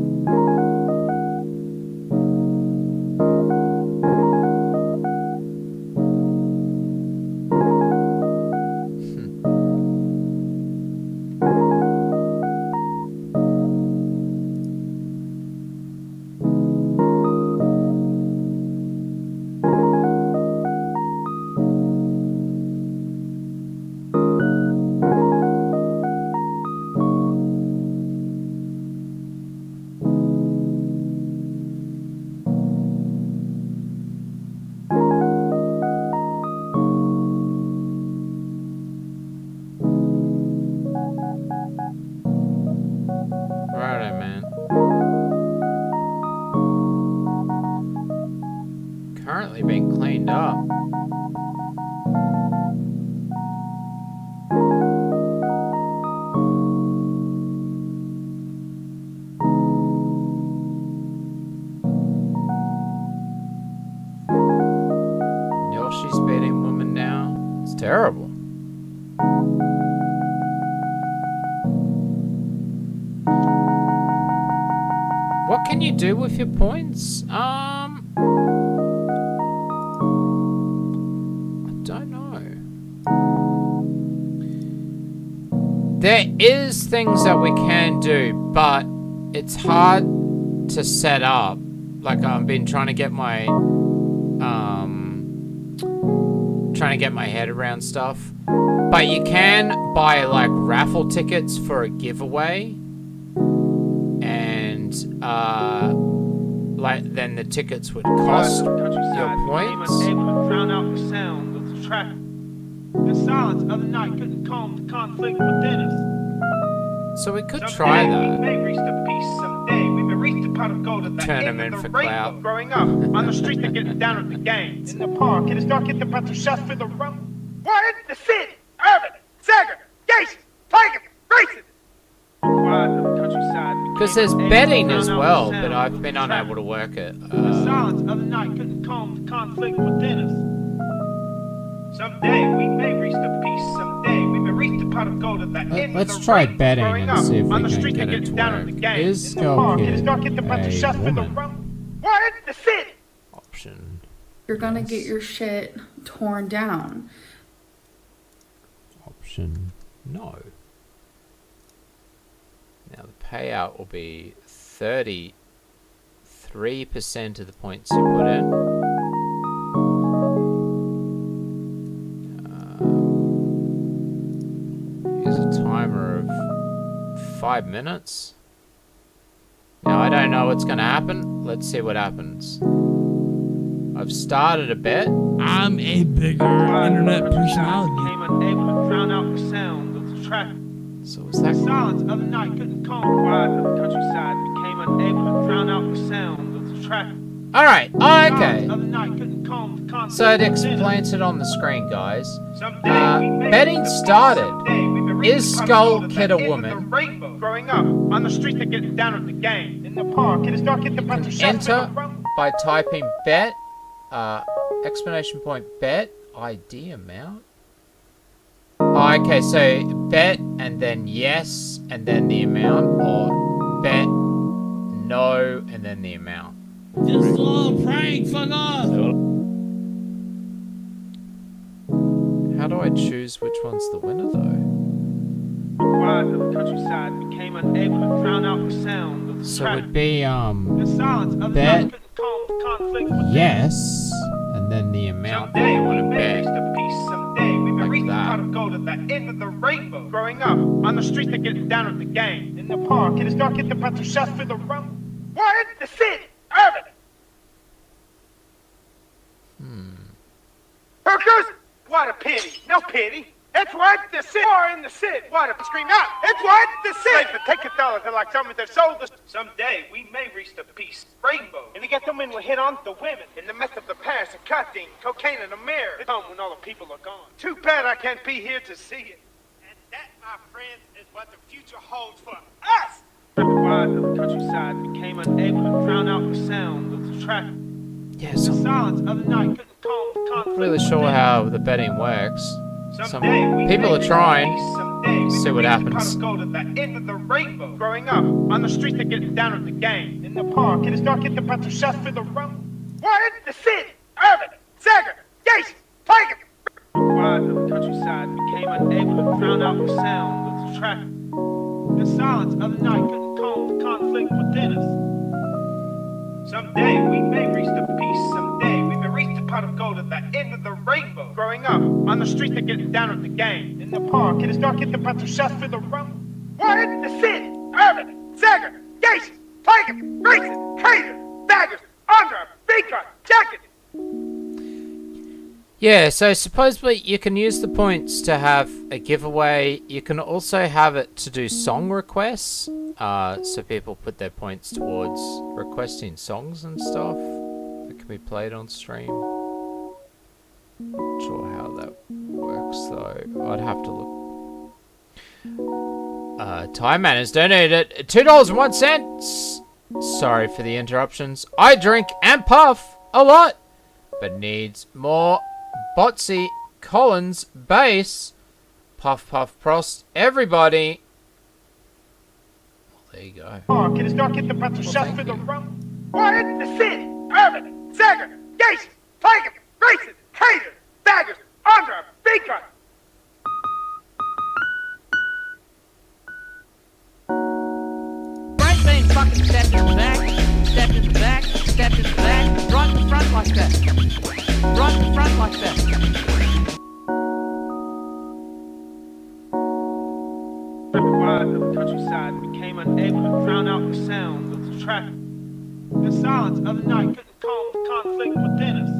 Righto, man. Currently being cleaned up. Yoshi's beating woman now. It's terrible. What can you do with your points? I don't know. There is things that we can do, but it's hard to set up. Like I've been trying to get my head around stuff. But you can buy like raffle tickets for a giveaway. And like then the tickets would cost your points. Drown out the sound of the traffic. The silence of the night couldn't calm the conflict within us. So we could try that. We may reach the peace someday. We may reach the pot of gold at the end of the rainbow. Growing up on the street, they're getting down at the game. In the park, it is dark at the battle shots for the rumble. What in the city? Urban, segregation, plague, racist. Because there's betting as well, but I've been unable to work it. The silence of the night couldn't calm the conflict within us. Someday we may reach the peace. Someday we may reach the pot of gold at the end of the rainbow. Let's try betting and see if we can get it to work. Is Skullkid a woman? What in the city? Option. You're gonna get your shit torn down. Option no. Now the payout will be 33% of the points you put in. Use a timer of 5 minutes. Now I don't know what's gonna happen. Let's see what happens. I've started a bet. I'm a bigger internet personality. Became unable to drown out the sound of the traffic. So was that? The silence of the night couldn't calm the quiet of the countryside. Became unable to drown out the sound of the traffic. All right. Okay. Of the night couldn't calm the conflict. So it explains it on the screen, guys. Betting started. Is Skullkid a woman? Growing up on the street, they're getting down at the game. In the park, it is dark at the battle shots. Enter by typing bet, exclamation point bet, ID amount. Oh, okay, so bet and then yes and then the amount, or bet no and then the amount. Just a little prank, fuck off! How do I choose which one's the winner though? The quiet of the countryside became unable to drown out the sound of So it would be The silence of the bet night couldn't calm the conflict within us. yes, and then the amount that Someday you we want to may bet. reach the peace. Someday we may reach the pot of gold at the end of the rainbow. Growing up on the streets, they're getting down with the gang. In the park, it is dark at the battle shots for the rumble. What? The city, urban. Hookers? What a pity. No pity. It's what? The city. Or in the city. What a scream out. It's what? The city. But take $1 to like some of their soldiers. Someday we may reach the peace rainbow. And to get the men will hit on the women. In the mess of the past, and cutting, cocaine in the mirror. It's home when all the people are gone. Too bad I can't be here to see it. And that, my friends, is what the future holds for us. Wide of the countryside became unable to drown out the sound of the traffic. Yeah, The silence of the night couldn't calm the conflict. Not really sure how the betting works. Some people are trying. See what happens. Gold at the end of the rainbow. Growing up on the streets, they're getting down with the gang. In the park, it is dark at the battle shots for the rumble. What? The city, urban, segregation, plague. Wide of the countryside became unable to drown out the sound of the traffic. The silence of the night couldn't calm the conflict within us. Someday we may reach the peace. Someday we may reach the pot of gold at the end of the rainbow. Growing up on the streets, they're getting down with the gang. In the park, it is dark at the battle shots for the rumble. What? The city, urban, segregation, plague, racist, haters, baggers, under a beaker, jacket. Yeah, so supposedly you can use the points to have a giveaway. You can also have it to do song requests. So people put their points towards requesting songs and stuff that can be played on stream. Not sure how that works though. I'd have to look. Time Man has donated $2.01. Sorry for the interruptions. I drink and puff a lot, but needs more Botsy Collins bass. Puff Puff Prost everybody. Well, there you go. Park, it is dark at the battle shots for the rumble. What? The city, urban, segregation, plague, racist, haters, baggers, under a beaker. Right lane fucking stepped in the back, stepped in the back, stepped in the back, run the front like that. Run the front like that. Wide of the countryside became unable to drown out the sound of the traffic. The silence of the night couldn't calm the conflict within us.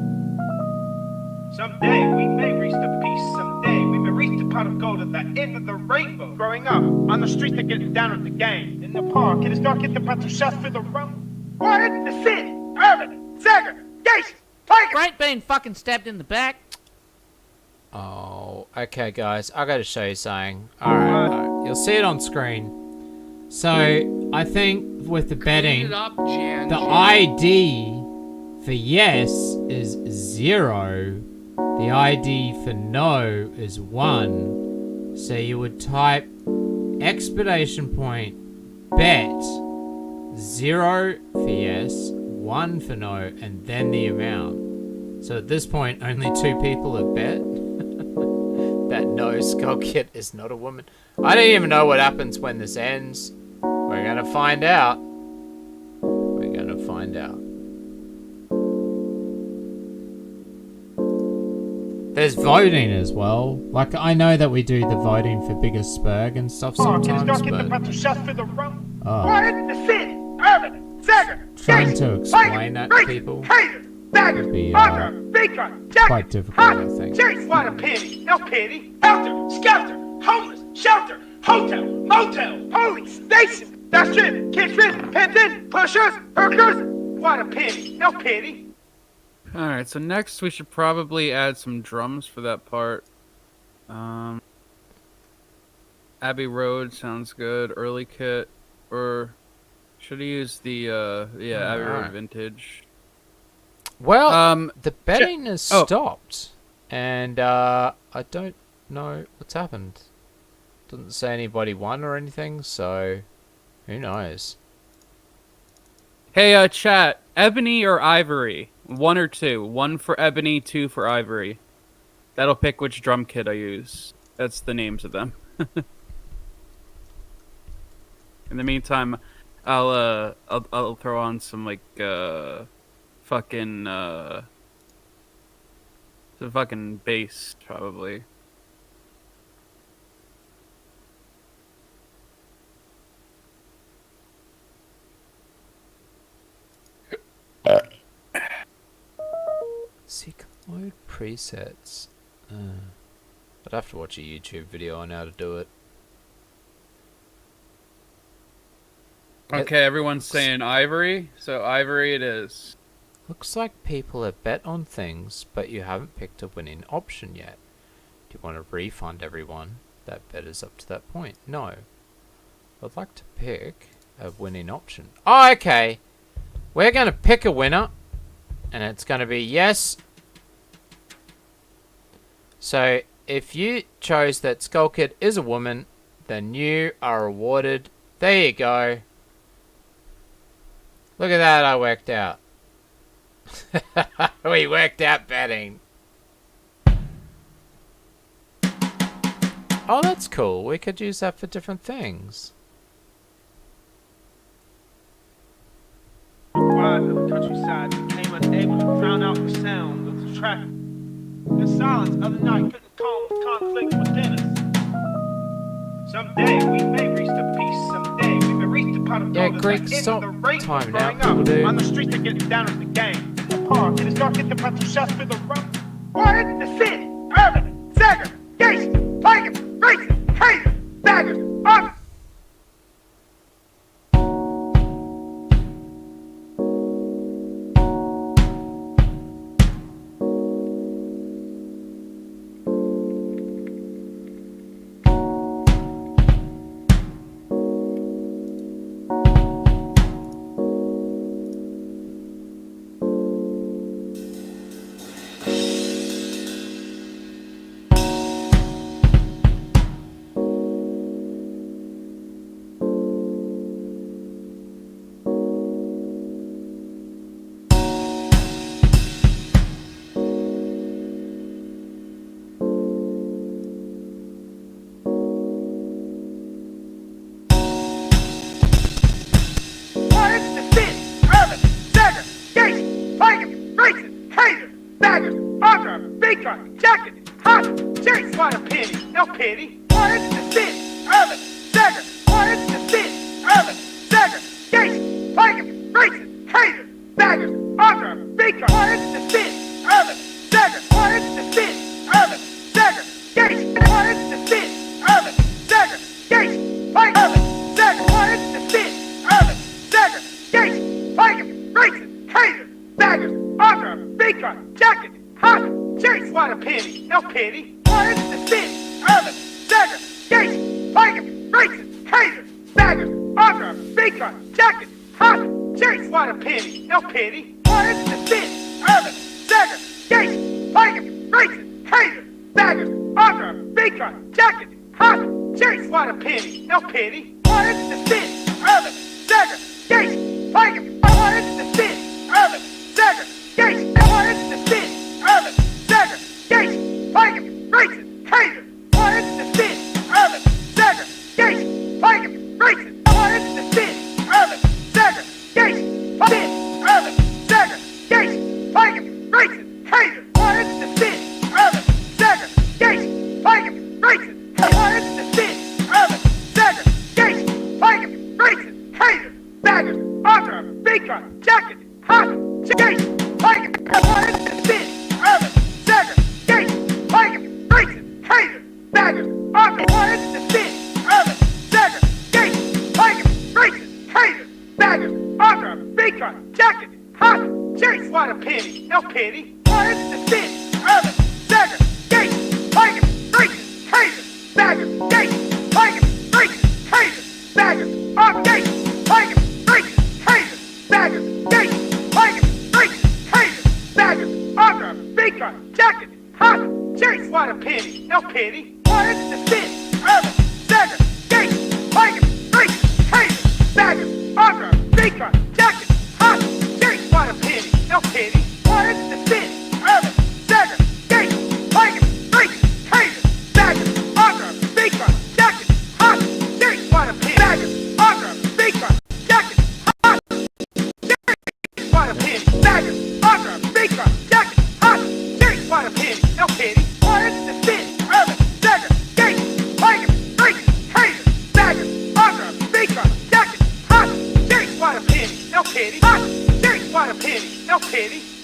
Someday we may reach the peace. Someday we may reach the pot of gold at the end of the rainbow. Growing up on the streets, they're getting down with the gang. In the park, it is dark at the battle shots for the rumble. What? The city, urban, segregation, plague. Right being fucking stabbed in the back. Oh, okay, guys. I gotta show you something. Alright, you'll see it on screen. So, I think with the betting, the ID for yes is 0. The ID for no is 1. So you would type exclamation point bet 0 for yes, 1 for no, and then the amount. So at this point, only 2 people have bet. That no, Skullkid is not a woman. I don't even know what happens when this ends. We're gonna find out. We're gonna find out. There's voting as well. Like, I know that we do the voting for biggest spurg and stuff sometimes, but... Oh. Trying to explain that to people would be quite difficult, I think. What a pity, no pity. Helter, skelter, homeless, shelter, hotel, motel, police, station, that's it, kids, pins in, pushers, hookers. What a pity, no pity. Alright, so next we should probably add some drums for that part. Abbey Road sounds good. Early kit. Or should I use the Abbey Road Vintage? Well, the betting has stopped. And I don't know what's happened. Doesn't say anybody won or anything, so who knows? Hey, chat. Ebony or Ivory? 1 or 2. 1 for Ebony, 2 for Ivory. That'll pick which drum kit I use. That's the names of them. In the meantime, I'll throw on some like fucking some fucking bass probably. Seek mode presets. I'd have to watch a YouTube video on how to do it. Okay, everyone's saying Ivory, so Ivory it is. Looks like people have bet on things, but you haven't picked a winning option yet. Do you want to refund everyone that bet is up to that point? No. I'd like to pick a winning option. Oh, okay. We're going to pick a winner, and it's going to be yes. So, if you chose that Skullkid is a woman, then you are awarded. There you go. Look at that, I worked out. We worked out betting. Oh, that's cool. We could use that for different things. Ride to the countryside, became unable to drown out the sound of the traffic. The silence of the night couldn't calm the conflict within us. Someday we may reach the peace. Someday we may reach the pot of Yeah, gold. Greg, stop timing out, cool dude. On the streets, they're getting down with the gang. In the park, it is dark at the petrol shots for the rum. Quiet in the city, urban, segregation, pagan, racist, haters, daggers, arms. Jacket,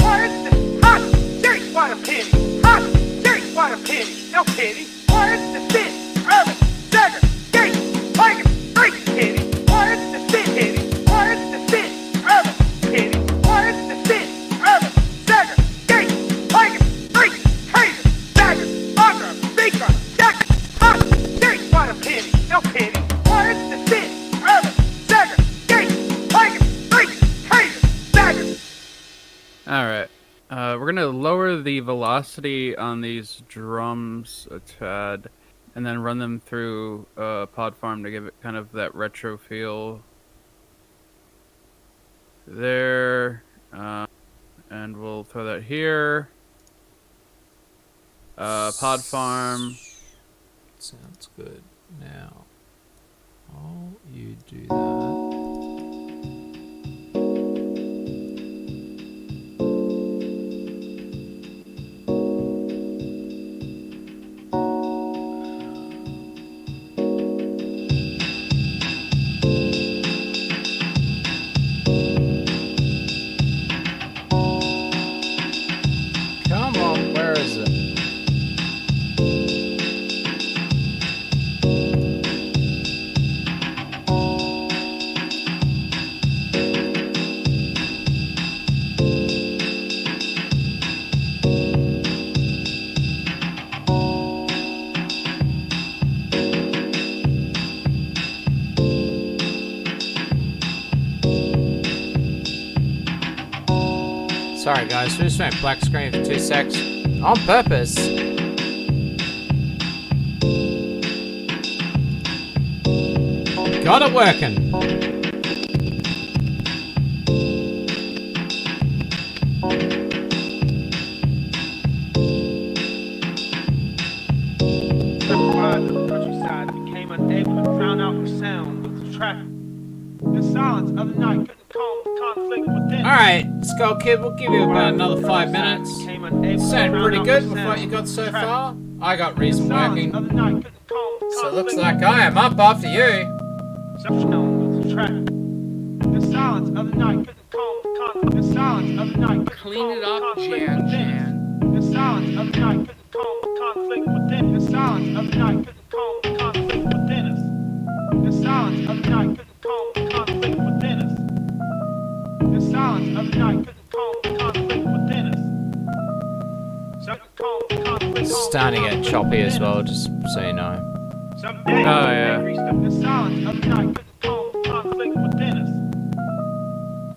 What is this? Hot shit, what a pity. Hot shit, what a pity. No pity. What is the sin? Urban, segregate, like a freak pity. What is the sin? Pity. What is the sin? Urban, pity. What is the sin? Urban, segregate, like a freak crazy. Dagger, bunker, speaker, jacket. Hot shit, what a pity. No pity. What is the sin? Urban, segregate, like a freak crazy. Dagger. All right. We're gonna lower the velocity on these drums a tad, and then run them through Pod Farm to give it kind of that retro feel. There, and we'll throw that here. Pod Farm. Sounds good. Now, while you do that. Come on, where is it? Sorry guys, we just went black screen for 2 secs. On purpose. Got it working. Ride the countryside, became unable to drown out the sound of the traffic. The silence of the night couldn't calm the conflict within. Alright, Skullkid, we'll give you about another 5 minutes. Sound pretty good with what you got so far. I got reason working. So it looks like I am up after you. The silence of the night couldn't calm the conflict. The silence of the night couldn't Clean it up, calm the conflict Jan, within. The silence of the night couldn't calm the conflict within. The silence of the night couldn't calm the conflict within us. The silence of the night couldn't calm the conflict within us. The silence of the night couldn't calm the conflict within us. So calm the conflict. It's starting to get choppy as well, just so you know. Someday, Oh, yeah. the silence of the night couldn't calm the conflict within us.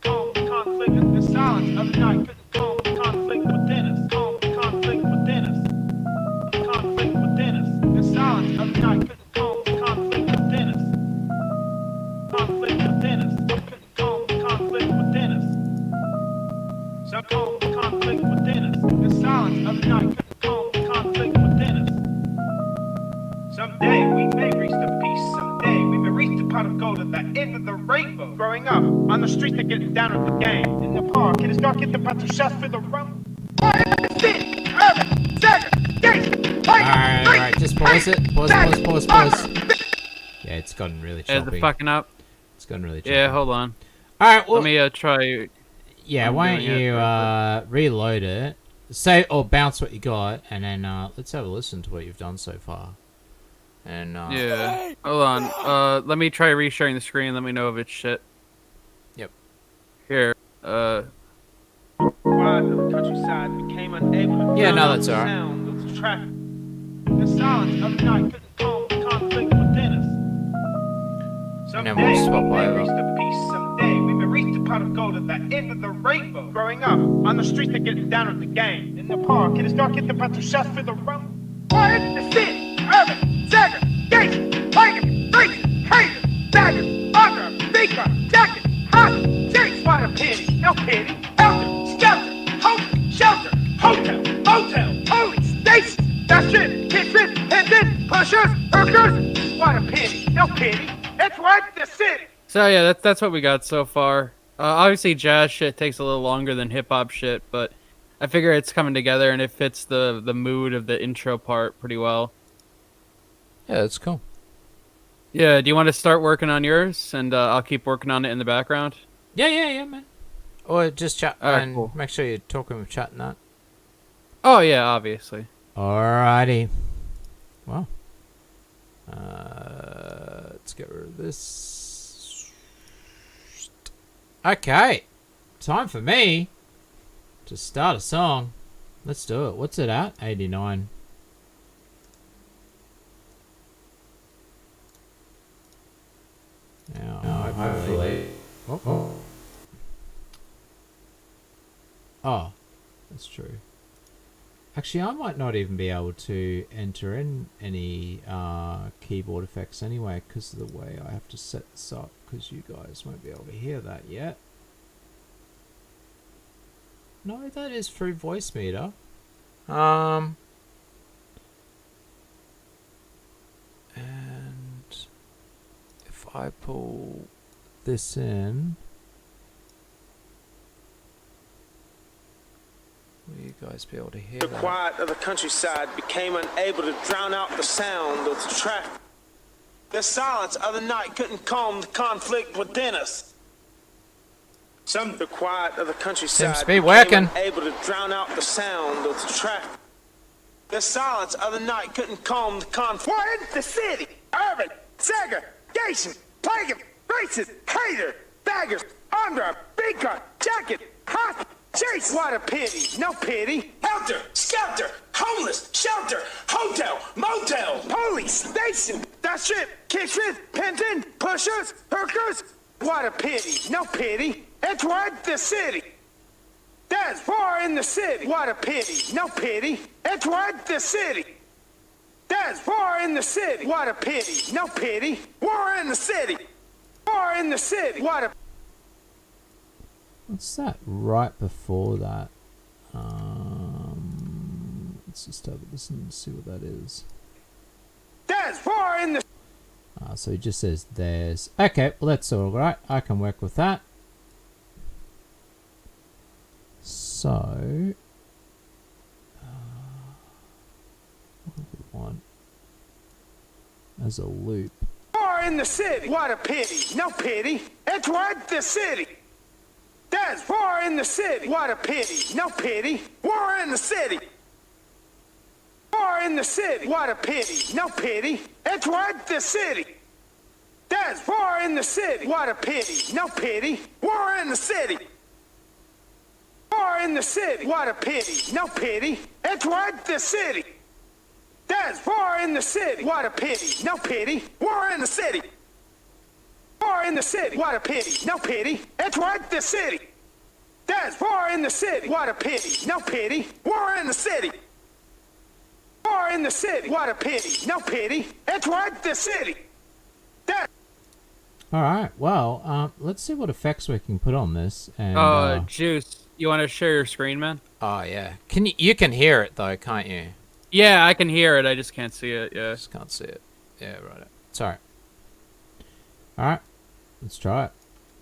Calm the conflict. The silence of the night couldn't calm the conflict within us. Calm the conflict within us. Conflict within us. The silence of the night couldn't calm the conflict within us. Conflict within us. Couldn't calm the conflict within us. So calm the conflict within us. The silence of the night couldn't calm the conflict within us. Someday we may reach the peace. Someday we may reach the pot of gold at the end of the rainbow. Growing up on the streets, they're getting down at the game. In the park, it is dark at the battle shots for the rum. Alright, just pause it. Pause. Yeah, it's gotten really choppy. Yeah, the fucking up. It's gotten really choppy. Yeah, hold on. Alright, well... Let me try... Yeah, why don't you reload it, say or bounce what you got, and then let's have a listen to what you've done so far. And yeah, hold on. Let me try resharing the screen. Let me know if it's shit. Yep. Here. Ride the countryside, became unable to Yeah, no, drown that's out the alright. sound of the traffic. The silence of the night couldn't calm the conflict within us. And then we'll swap we may over. reach the peace. Someday we may reach the pot of gold at the end of the rainbow. Growing up on the streets, they're getting down at the game. In the park, it is dark at the battle shots for the rum. What is the sin? Urban, segregation, blanket, freaks, haters, daggers, bunker, speaker, jacket, hot, chicks, what a pity, no pity, helter, skelter, hope, shelter, hotel, motel, police station, that's it, kitchen, pendant, pushers, hookers, what a pity, no pity, it's right the city. So yeah, that's what we got so far. Obviously, jazz shit takes a little longer than hip hop shit, but I figure it's coming together and it fits the mood of the intro part pretty well. Yeah, that's cool. Yeah, do you want to start working on yours, and I'll keep working on it in the background? Yeah, man. Or just chat Alright, and cool. make sure you're talking with chat and that. Oh yeah, obviously. Alrighty. Well. Let's get rid of this. Okay. Time for me to start a song. Let's do it. What's it at? 89. Now, hopefully. Oh, that's true. Actually, I might not even be able to enter in any keyboard effects anyway because of the way I have to set this up, because you guys won't be able to hear that yet. No, that is through voice meter. And if I pull this in, will you guys be able to hear The that? quiet of the countryside became unable to drown out the sound of the traffic. The silence of the night couldn't calm the conflict within us. The quiet of the countryside Seems to be became working. unable to drown out the sound of the traffic. The silence of the night couldn't calm the conflict. What? The city, urban, segregation, plague, racist, hater, baggers, under, big gun, jacket, hot. Chase, what a pity, no pity. Helter, skelter, homeless, shelter, hotel, motel, police, station, that strip, kitchen, penton, pushers, hookers. What a pity, no pity. It's what the city. That's war in the city. What a pity, no pity. It's what the city. That's war in the city. What a pity, no pity. War in the city. War in the city. What a. What's that right before that? Let's just have a listen and see what that is. That's war in the. So he just says there's. Okay, well that's all right. I can work with that. So, what do we want as a loop? War in the city. What a pity, no pity. It's what the city. There's war in the city. What a pity, no pity. War in the city. War in the city. What a pity, no pity. It's what the city. There's war in the city. What a pity, no pity. War in the city. War in the city. What a pity, no pity. It's what the city. There's war in the city. What a pity, no pity. War in the city. War in the city. What a pity, no pity. It's what the city. There's war in the city. What a pity, no pity. War in the city. War in the city. What a pity, no pity. It's what the city. Alright, well, let's see what effects we can put on this. And, Juice, you want to share your screen, man? Oh, yeah. You can hear it, though, can't you? Yeah, I can hear it. I just can't see it. Yeah. Just can't see it. Yeah, right. It's alright. Alright, let's try it.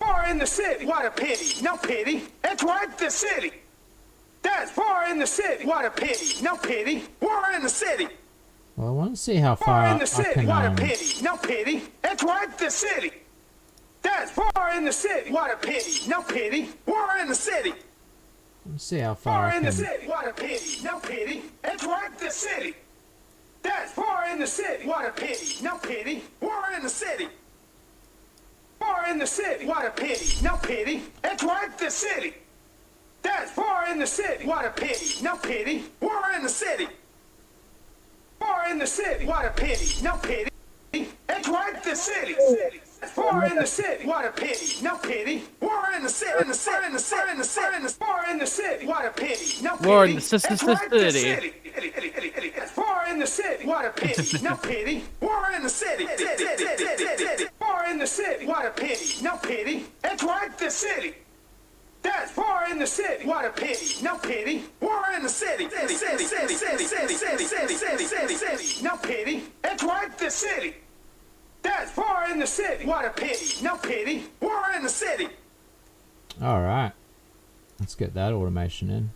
War in the city. What a pity, no pity. It's what the city. There's war in the city. What a pity, no pity. War in the city. Well, I want to see how far War in I the city. can... What a pity, no pity. It's what the city. There's war in the city. What a pity, no pity. War in the city. Let's see how far War I in the can... city. What a pity, no pity. It's what the city. There's war in the city. What a pity, no pity. War in the city. War in the city. What a pity, no pity. It's what the city. There's war in the city. What a pity, no pity. War in the city. War in the city. What a pity, no pity. It's what the city. War in the city. What a pity, no pity. War in the city. In the city. In the city. In the city. In the war in the city. What a pity, no pity. War in the It's what the city. War in the city. What a pity, no pity. War in the city. War in the city. What a pity, no pity. It's what the city. There's war in the city. What a pity, no pity. War in the city. No pity. It's what the city. There's war in the city. What a pity, no pity. War in the city. Alright. Let's get that automation in.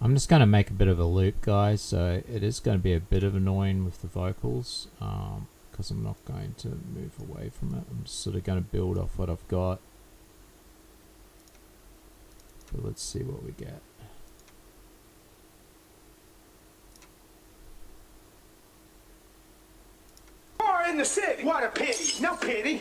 I'm just going to make a bit of a loop, guys, so it is going to be a bit of annoying with the vocals, because I'm not going to move away from it. I'm just sort of going to build off what I've got. So let's see what we get. War in the city. What a pity. No pity.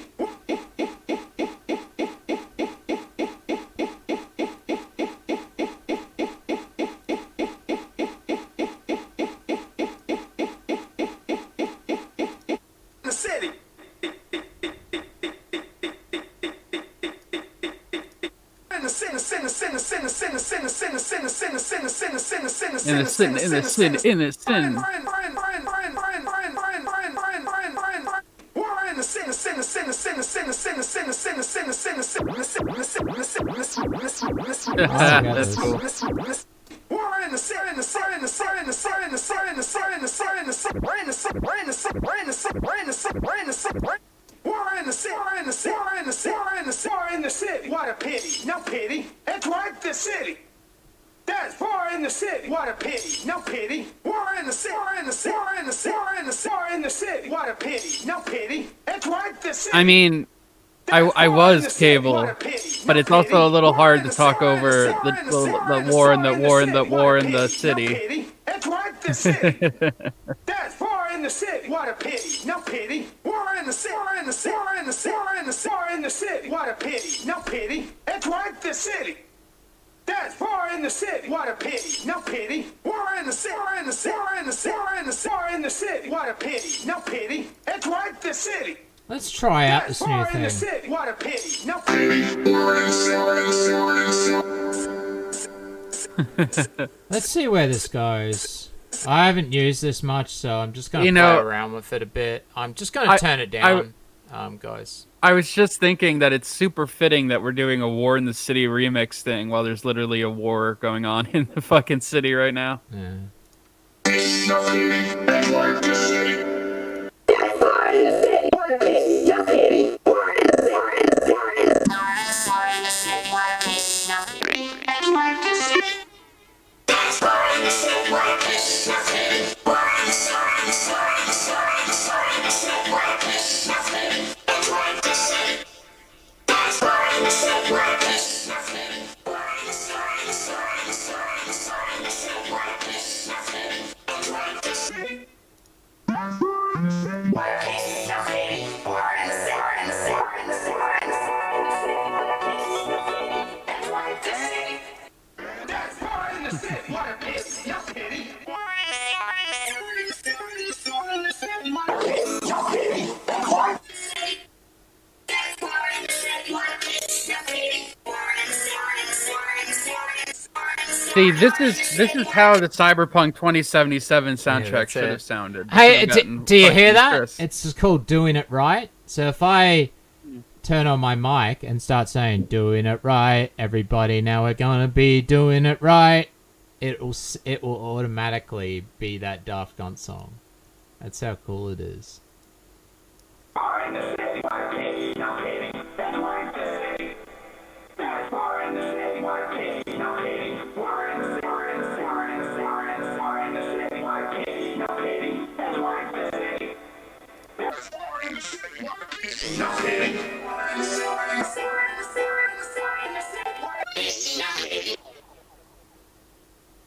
That's cool. War in the city. What a pity. No pity. It's right the city. That's war in the city. What a pity. No pity. War in the city. War in the city. War in the city. War in the city. War in the city. What a pity. No pity. It's right the city. I mean, I was Cable, but it's also a little hard to talk over the war and the war and the war in the city. It's right the city. That's war in the city. What a pity. No pity. War in the city. War in the city. War in the city. War in the city. War in the city. What a pity. No pity. It's right the city. That's war in the city. What a pity. No pity. War in the city. War in the city. War in the city. War in the city. War in the city. What a pity. No pity. It's right the city. Let's try out this new thing. City. What a pity. No pity. Let's see where this goes. I haven't used this much, so I'm just going to play around with it a bit. I'm just going to turn it down, guys. I was just thinking that it's super fitting that we're doing a War in the City remix thing while there's literally a war going on in the fucking city right now. Yeah. See, this is how the Cyberpunk 2077 soundtrack should have sounded. Hey, do you hear that? It's just called Doing It Right. So if I turn on my mic and start saying "Doing It Right," everybody, now we're gonna be doing it right, it will automatically be that Daft Punk song. That's how cool it is.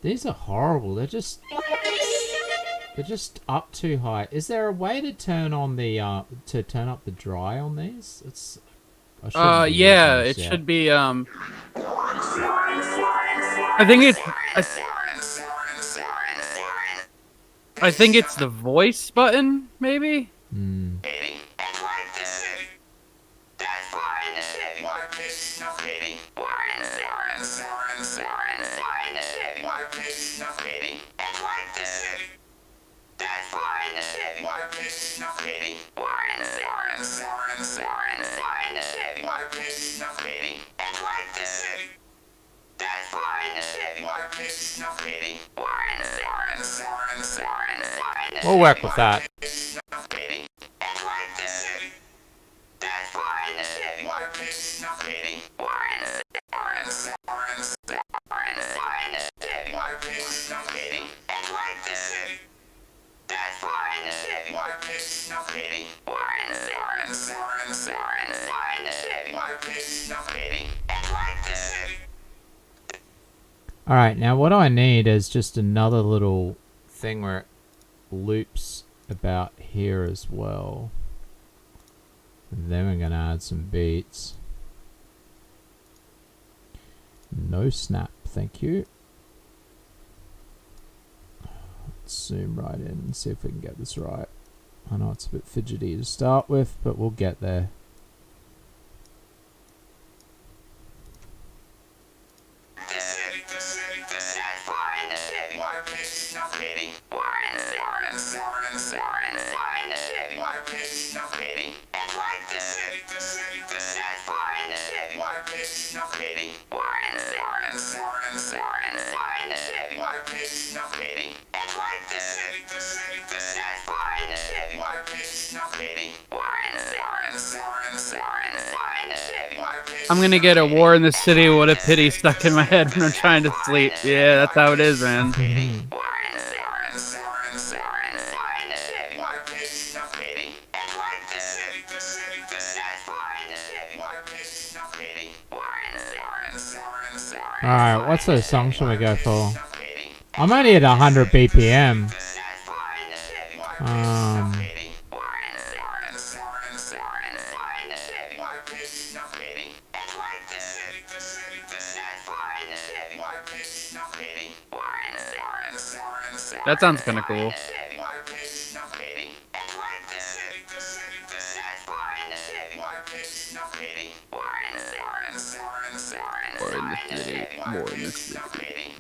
These are horrible. They're just up too high. Is there a way to turn on the to turn up the dry on these? It's yeah, it should be I think it's the voice button, maybe? We'll work with that. Alright, now what I need is just another little thing where it loops about here as well. And then we're gonna add some beats. No snap, thank you. Let's zoom right in and see if we can get this right. I know it's a bit fidgety to start with, but we'll get there. I'm gonna get a war in the city, what a pity, stuck in my head when I'm trying to sleep. Yeah, that's how it is, man. Alright, what's the song should we go for? I'm only at 100 BPM. That sounds kind of cool. More in the city, more in the city.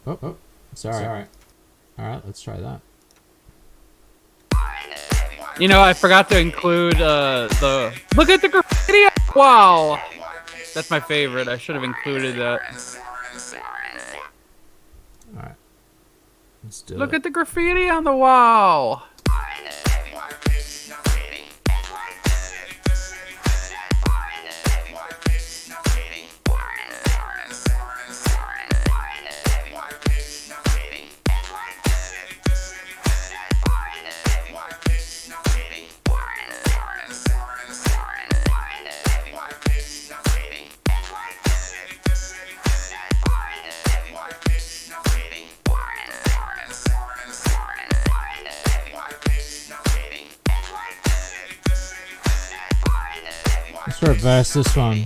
Oh, sorry. Alright, let's try that. You know, I forgot to include the look at the graffiti. Wow, that's my favorite. I should have included that. Alright, let's do Look it. at the graffiti on the wall. Let's reverse this one.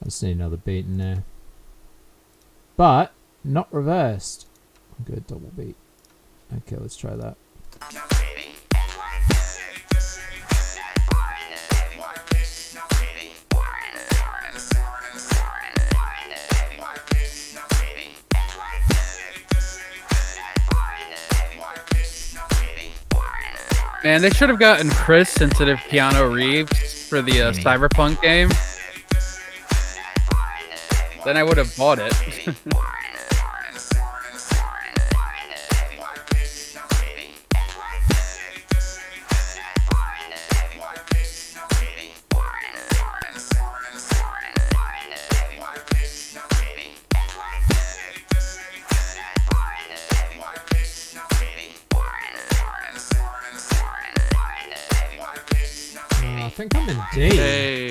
I just need another beat in there. But, not reversed. Good double beat. Okay, let's try that. Man, they should have gotten Chris instead of Keanu Reeves for the Cyberpunk game. Then I would have bought it. I think I'm in D. Hey.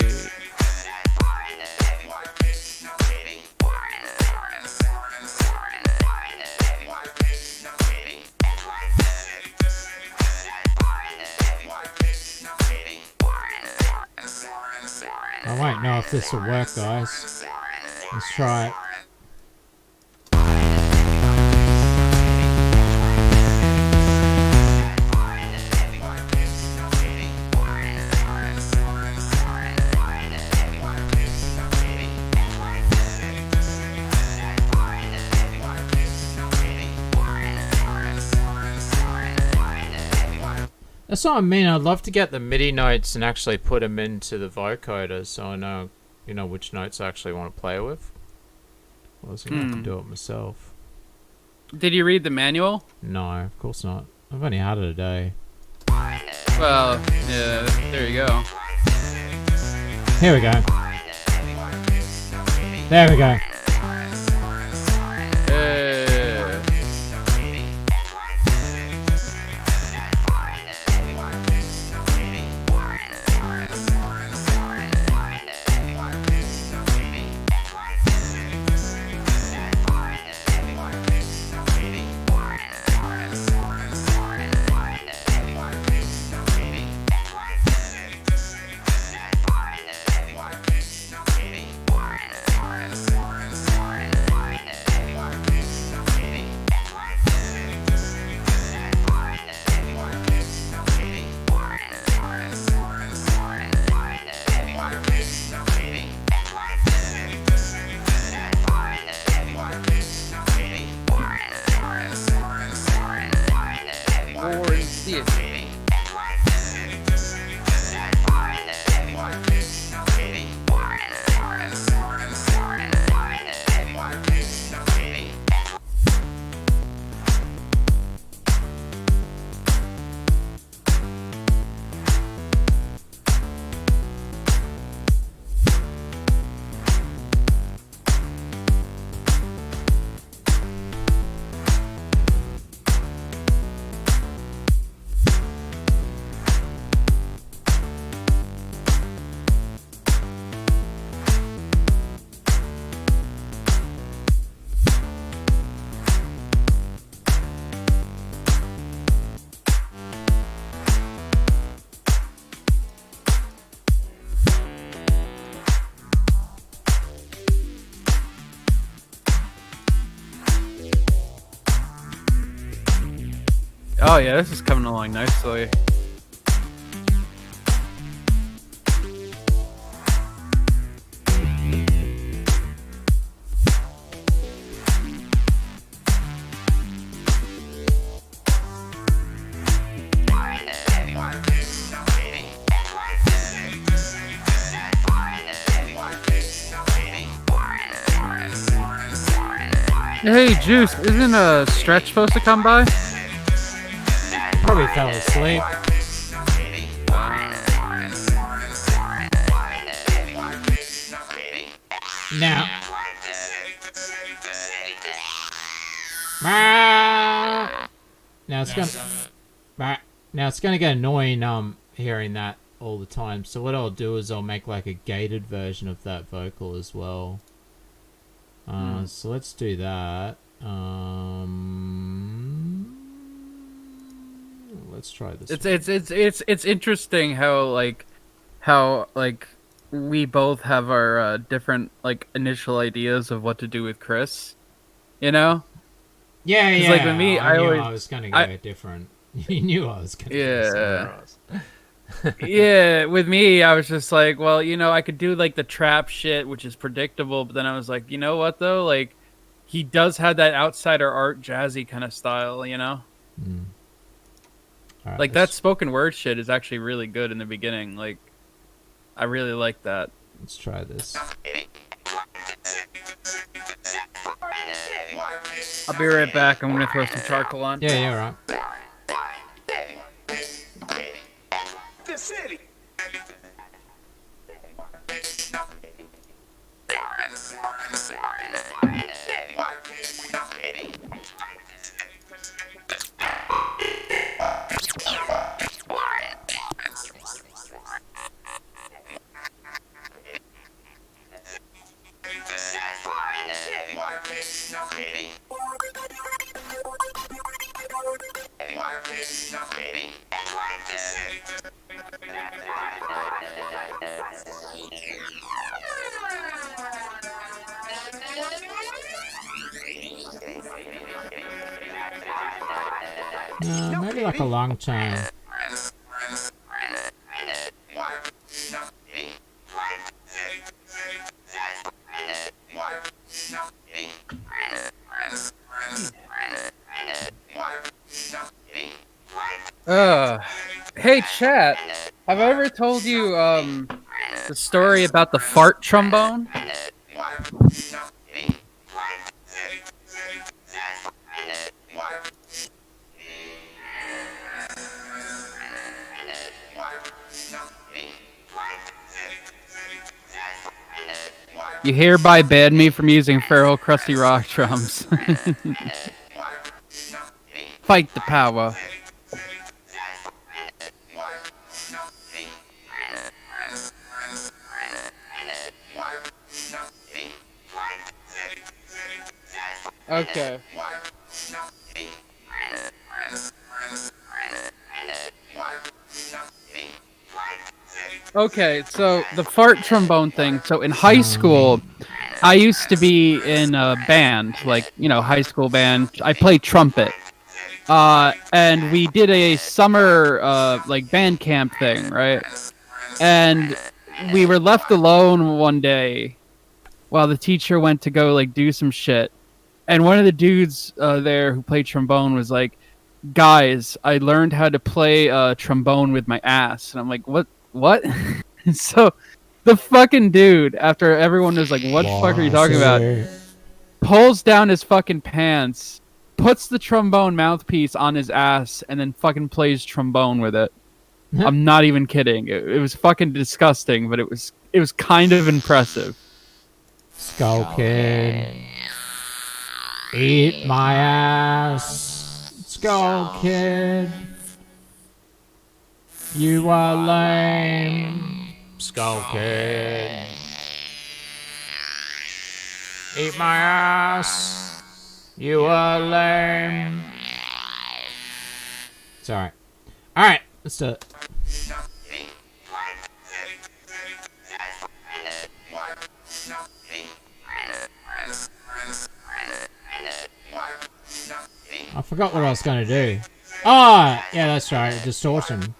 I won't know if this will work, guys. Let's try it. That's what I mean. I'd love to get the MIDI notes and actually put them into the vocoder so I know, you know, which notes I actually want to play with. I was going to have to do it myself. Did you read the manual? No, of course not. I've only had it a day. Well, yeah, there you go. Here we go. There we go. Oh yeah, this is coming along nicely. Hey, Juice, isn't a Stretch supposed to come by? Probably fell asleep. Now. Now it's gonna get annoying hearing that all the time. So what I'll do is I'll make like a gated version of that vocal as well. So let's do that. Let's try this. It's interesting how we both have our different like initial ideas of what to do with Chris. You know? Yeah, yeah. Like with me, I knew I was gonna go different. You knew I was gonna go somewhere else. Yeah, with me, I was just like, well, you know, I could do like the trap shit, which is predictable, but then I was like, you know what though? Like, he does have that outsider art jazzy kind of style, you know? Right, like that spoken word shit is actually really good in the beginning. Like, I really like that. Let's try this. I'll be right back. I'm gonna throw some charcoal on. Yeah, yeah, right. The city. Maybe like a long chime. Hey, chat. Have I ever told you the story about the fart trombone? You hereby ban me from using feral crusty rock drums. Fight the power. Okay. Okay, so the fart trombone thing. So in high school, I used to be in a band, like, you know, high school band. I played trumpet. And we did a summer, like, band camp thing, right? And we were left alone one day while the teacher went to go, like, do some shit. And one of the dudes there who played trombone was like, guys, I learned how to play trombone with my ass. And I'm like, what? So the fucking dude, after everyone was like, what the fuck are you talking about? Pulls down his fucking pants, puts the trombone mouthpiece on his ass, and then fucking plays trombone with it. I'm not even kidding. It was fucking disgusting, but it was kind of impressive. Skullkid. Eat my ass. Skullkid. You are lame. Skullkid. Eat my ass. You are lame. It's alright. Alright, let's do it. I forgot what I was going to do. Oh, yeah, that's right. Distortion.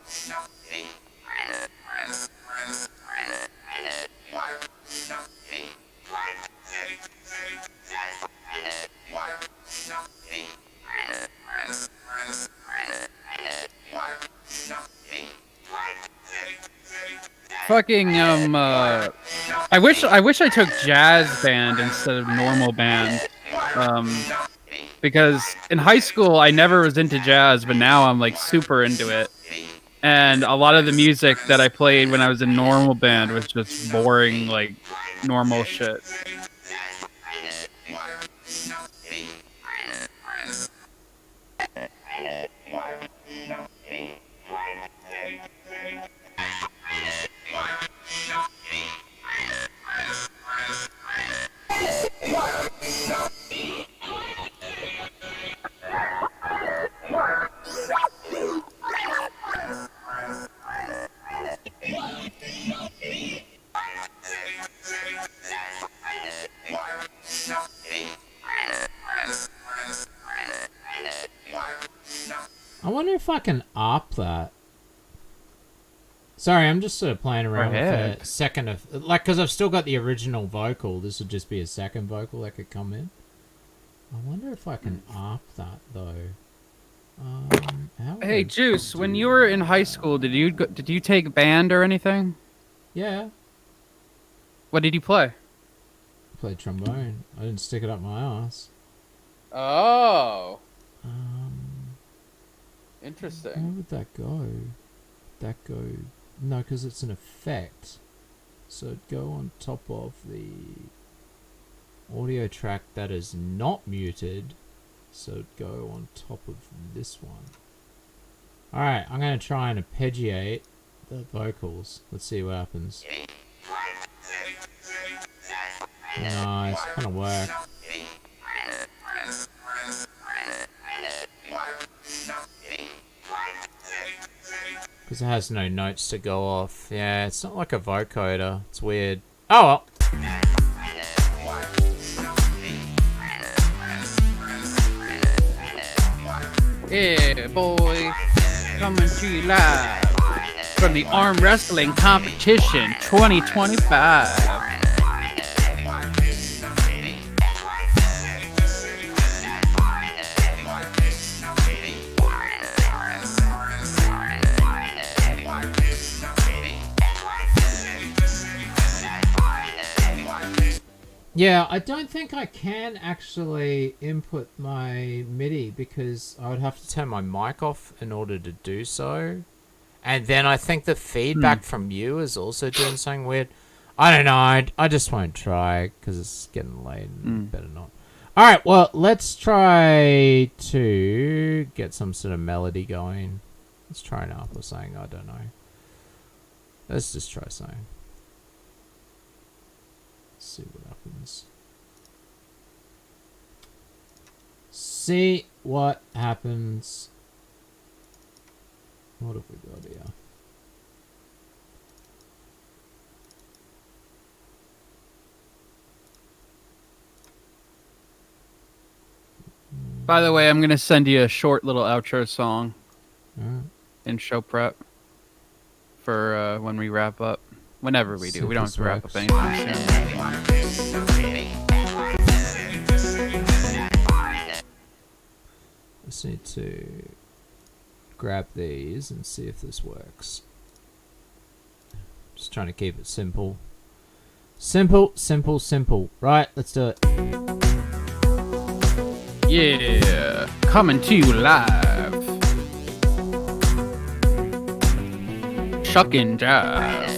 Fucking I wish I took jazz band instead of normal band. Because in high school I never was into jazz, but now I'm like super into it. And a lot of the music that I played when I was in normal band was just boring, like normal shit. I wonder if I can op that. Sorry, I'm just sort of playing around with a second of... Like, because I've still got the original vocal. This would just be a second vocal that could come in. I wonder if I can op that, though. Hey, Juice, when you were in high school, did you take band or anything? Yeah. What did you play? I played trombone. I didn't stick it up my ass. Oh. Interesting. Where would that go? That go... No, because it's an effect. So it'd go on top of the audio track that is not muted. So it'd go on top of this one. Alright, I'm going to try and arpeggiate the vocals. Let's see what happens. Nice, kind of work. Because it has no notes to go off. Yeah, it's not like a vocoder. It's weird. Oh well. Yeah, boy. Coming to you live from the Arm Wrestling Competition 2025. Yeah, I don't think I can actually input my MIDI because I would have to turn my mic off in order to do so. And then I think the feedback from you is also doing something weird. I don't know. I just won't try because it's getting late and better not. All right, well, let's try to get some sort of melody going. Let's try an up or something. I don't know. Let's just try something. See what happens. See what happens. What have we got here? By the way, I'm gonna send you a short little outro song Alright. in show prep for when we wrap up. Whenever we do, we don't have to wrap up anything soon. Just need to grab these and see if this works. Just trying to keep it simple. Simple, simple, simple. Right, let's do it. Yeah, coming to you live. Shuck and jive.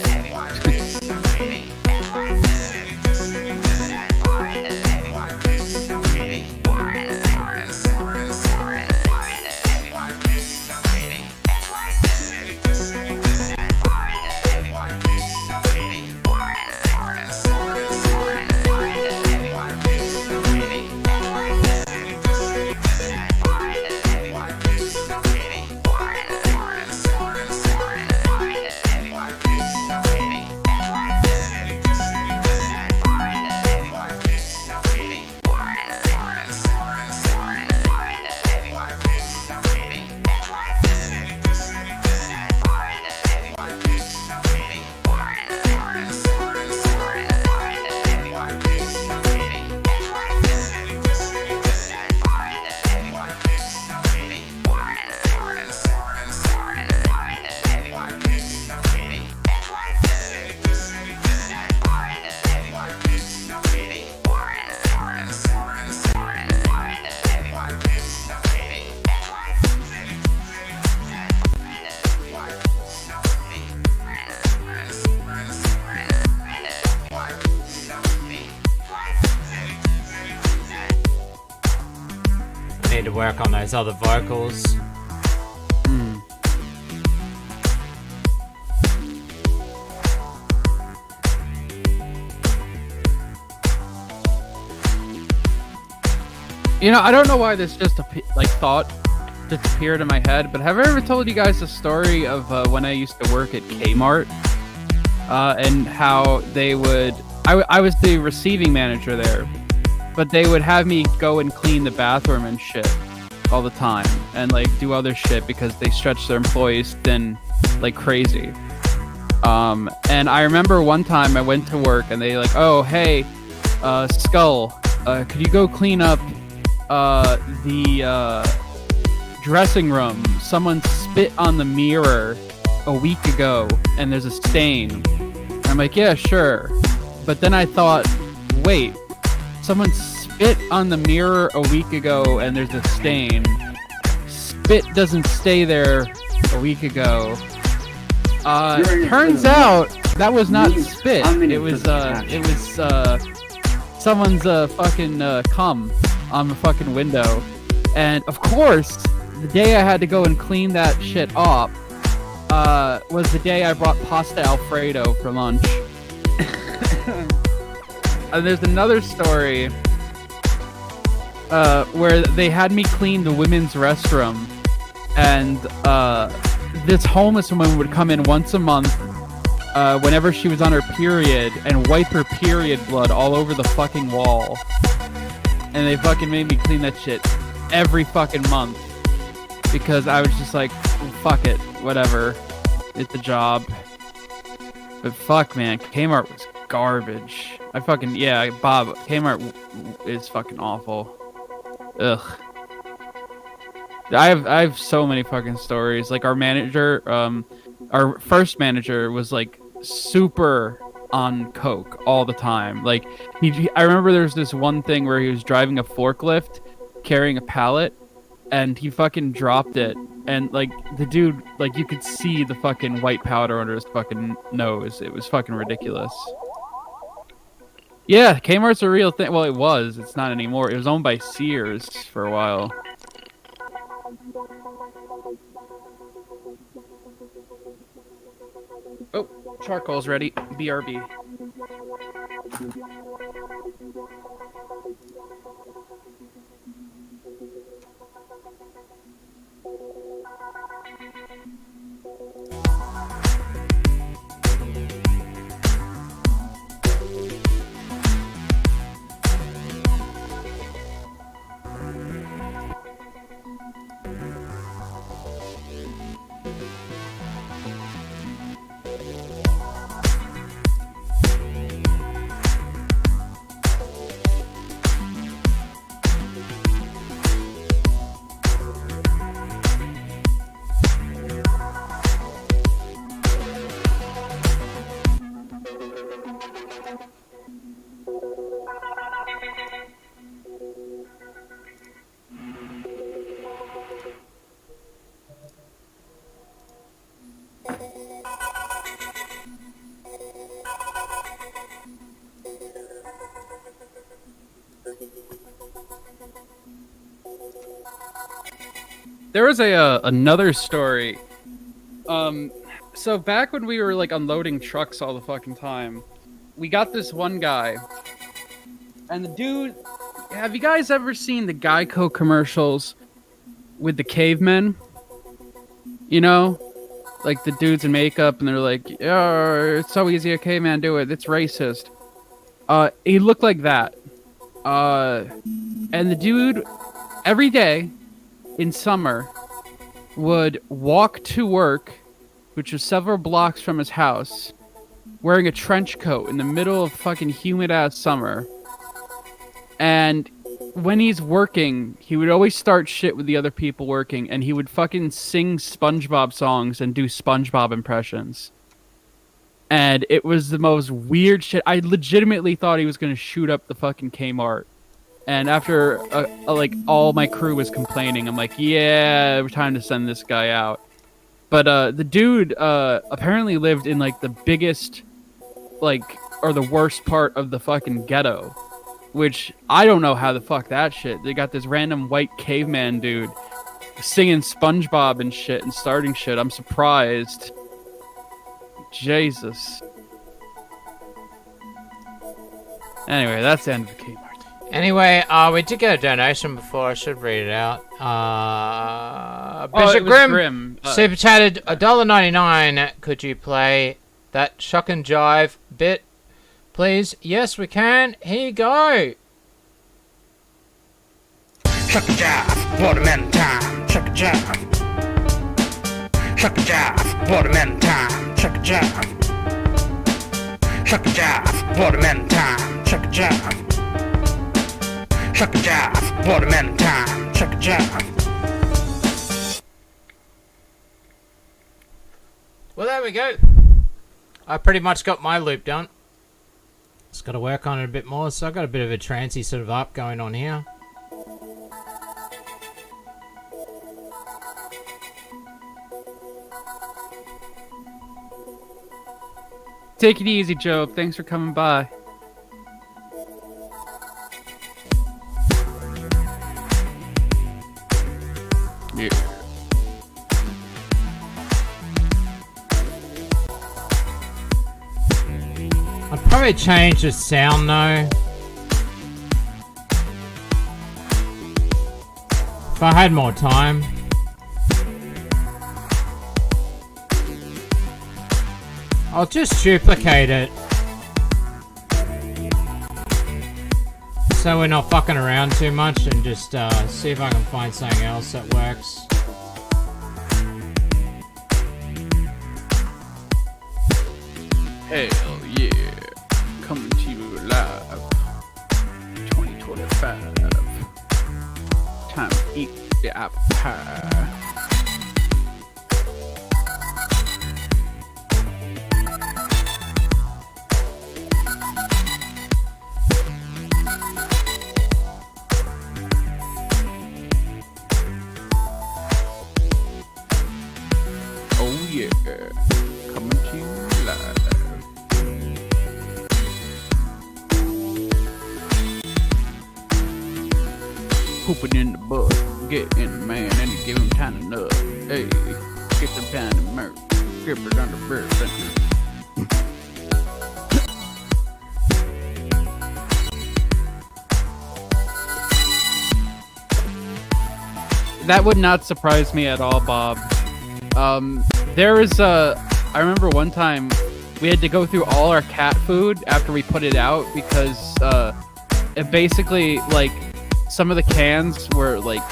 Need to work on those other vocals. You know, I don't know why this just thought just appeared in my head, but have I ever told you guys the story of when I used to work at Kmart and how they would? I was the receiving manager there, but they would have me go and clean the bathroom and shit all the time and like do other shit because they stretch their employees thin like crazy. And I remember one time I went to work and they like, oh hey, Skull, could you go clean up the dressing room? Someone spit on the mirror a week ago and there's a stain. And I'm like, yeah, sure. But then I thought, wait, someone spit on the mirror a week ago and there's a stain. Spit doesn't stay there a week ago. Turns out that was not spit. It was someone's fucking cum on the fucking window. And of course, the day I had to go and clean that shit up was the day I brought pasta Alfredo for lunch. And there's another story where they had me clean the women's restroom, and this homeless woman would come in once a month whenever she was on her period and wipe her period blood all over the fucking wall. And they fucking made me clean that shit every fucking month because I was just like, fuck it, whatever, it's a job. But fuck, man, Kmart was garbage. Bob, Kmart is fucking awful. Ugh. I have so many fucking stories. Like our manager, our first manager was like super on coke all the time. Like I remember there was this one thing where he was driving a forklift carrying a pallet and he fucking dropped it, and like the dude, like you could see the fucking white powder under his fucking nose. It was fucking ridiculous. Yeah, Kmart's a real thing. Well, it was. It's not anymore. It was owned by Sears for a while. Oh, charcoal's ready. BRB. There was another story. So back when we were like unloading trucks all the fucking time, we got this one guy, and the dude. Have you guys ever seen the Geico commercials with the cavemen? You know, like the dudes in makeup, and they're like, "Oh, it's so easy, a caveman do it. It's racist." He looked like that. And the dude every day in summer would walk to work, which was several blocks from his house, wearing a trench coat in the middle of fucking humid ass summer. And when he's working, he would always start shit with the other people working, and he would fucking sing SpongeBob songs and do SpongeBob impressions. And it was the most weird shit. I legitimately thought he was going to shoot up the fucking Kmart. And after, like, all my crew was complaining, I'm like, yeah, we're time to send this guy out. But the dude apparently lived in, like, the biggest, like, or the worst part of the fucking ghetto. Which, I don't know how the fuck that shit. They got this random white caveman dude singing SpongeBob and shit and starting shit. I'm surprised. Jesus. Anyway, that's the end of the Kmart. Anyway, we did get a donation before. I should read it out. Bishop Grim super chatted $1.99. Could you play that Shuck and Jive bit, please? Yes, we can. Here you go. Shuck and jive, watermelon time. Shuck and jive. Shuck and jive, watermelon time. Shuck and jive. Shuck and jive, watermelon time. Shuck and jive. Shuck and jive, watermelon time. Shuck and jive. Well, there we go. I pretty much got my loop done. Just got to work on it a bit more. So I've got a bit of a trancey sort of up going on here. Take it easy, Job. Thanks for coming by. Yeah. I'd probably change the sound though. If I had more time. I'll just duplicate it. So we're not fucking around too much, and just see if I can find something else that works. Hell yeah. Coming to you live. 2025. Time to eat the apple pie. pooping in the butt. Get in the man and you give him time to nut. Hey, get some time to murk. Grip it under bird. That would not surprise me at all, Bob. There is I remember one time we had to go through all our cat food after we put it out because it basically, like, some of the cans were, like,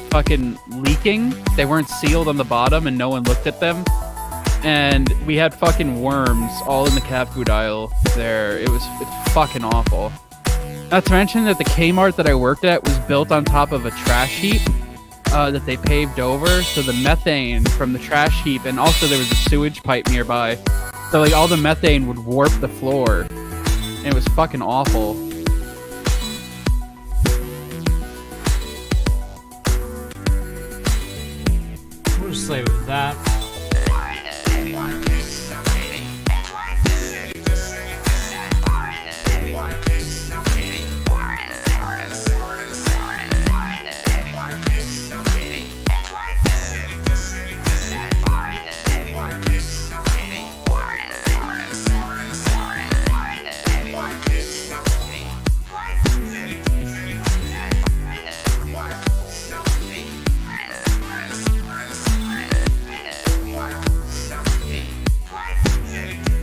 fucking leaking. They weren't sealed on the bottom and no one looked at them. And we had fucking worms all in the cat food aisle there. It's fucking awful. Not to mention that the Kmart that I worked at was built on top of a trash heap that they paved over. So the methane from the trash heap, and also there was a sewage pipe nearby. So, like, all the methane would warp the floor. And it was fucking awful. We'll just leave it with that.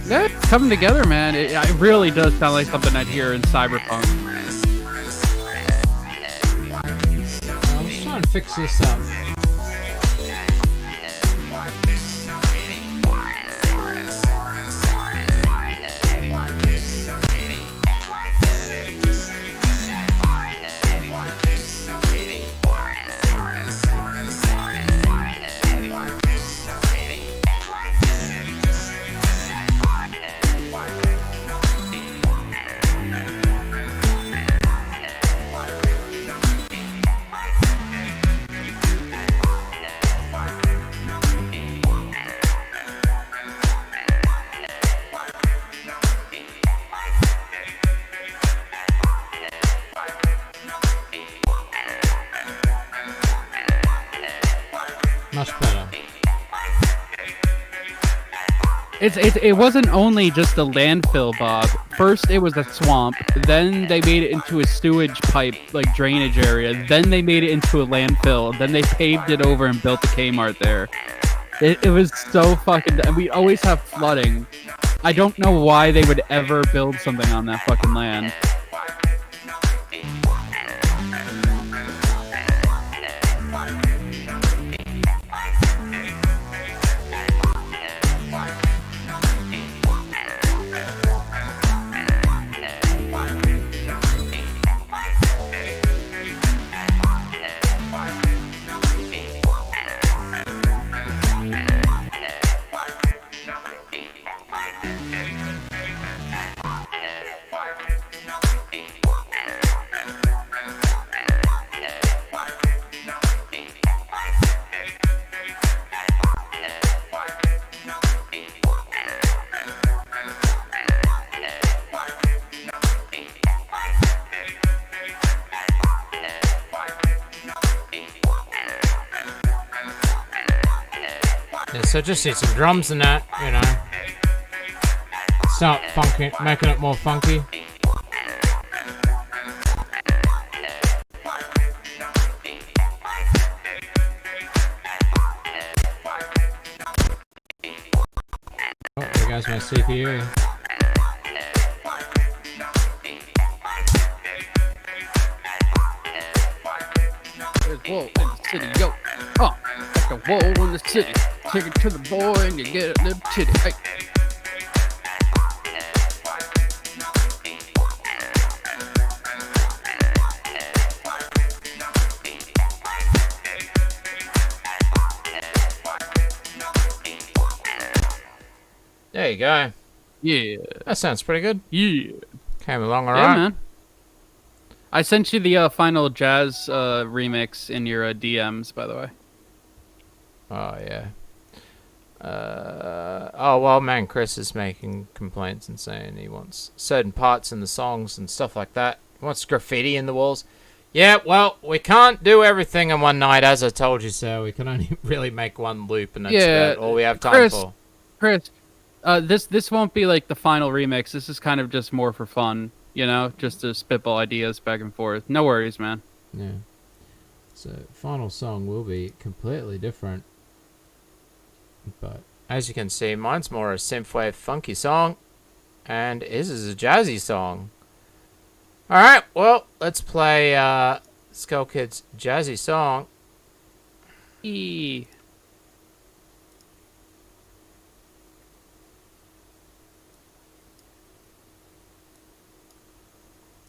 Yeah, it's coming together, man. It really does sound like something I'd hear in Cyberpunk. I'm just trying to fix this up. Much better. It wasn't only just a landfill, Bob. First it was a swamp, then they made it into a sewage pipe, like, drainage area, then they made it into a landfill, then they paved it over and built the Kmart there. It was so fucking... And we always have flooding. I don't know why they would ever build something on that fucking land. So just need some drums and that, you know. Start funky, making it more funky. Oh, there goes my CPU. There's whoa in the city, yo. Oh, like a whoa in the city. Take it to the boy and you get a little titty. Hey. There you go. Yeah. That sounds pretty good. Yeah. Came along Yeah, alright. man. I sent you the final jazz remix in your DMs, by the way. Oh, yeah. Oh, well, man, Chris is making complaints and saying he wants certain parts in the songs and stuff like that. He wants graffiti in the walls. Yeah, well, we can't do everything in one night, as I told you so. We can only really make one loop, and that's about all we have time for. Chris, this won't be like the final remix. This is kind of just more for fun, you know, just to spitball ideas back and forth. No worries, man. Yeah. So, final song will be completely different. But, as you can see, mine's more a synthwave funky song, and his is a jazzy song. Alright, well, let's play Skullkid's jazzy song. E.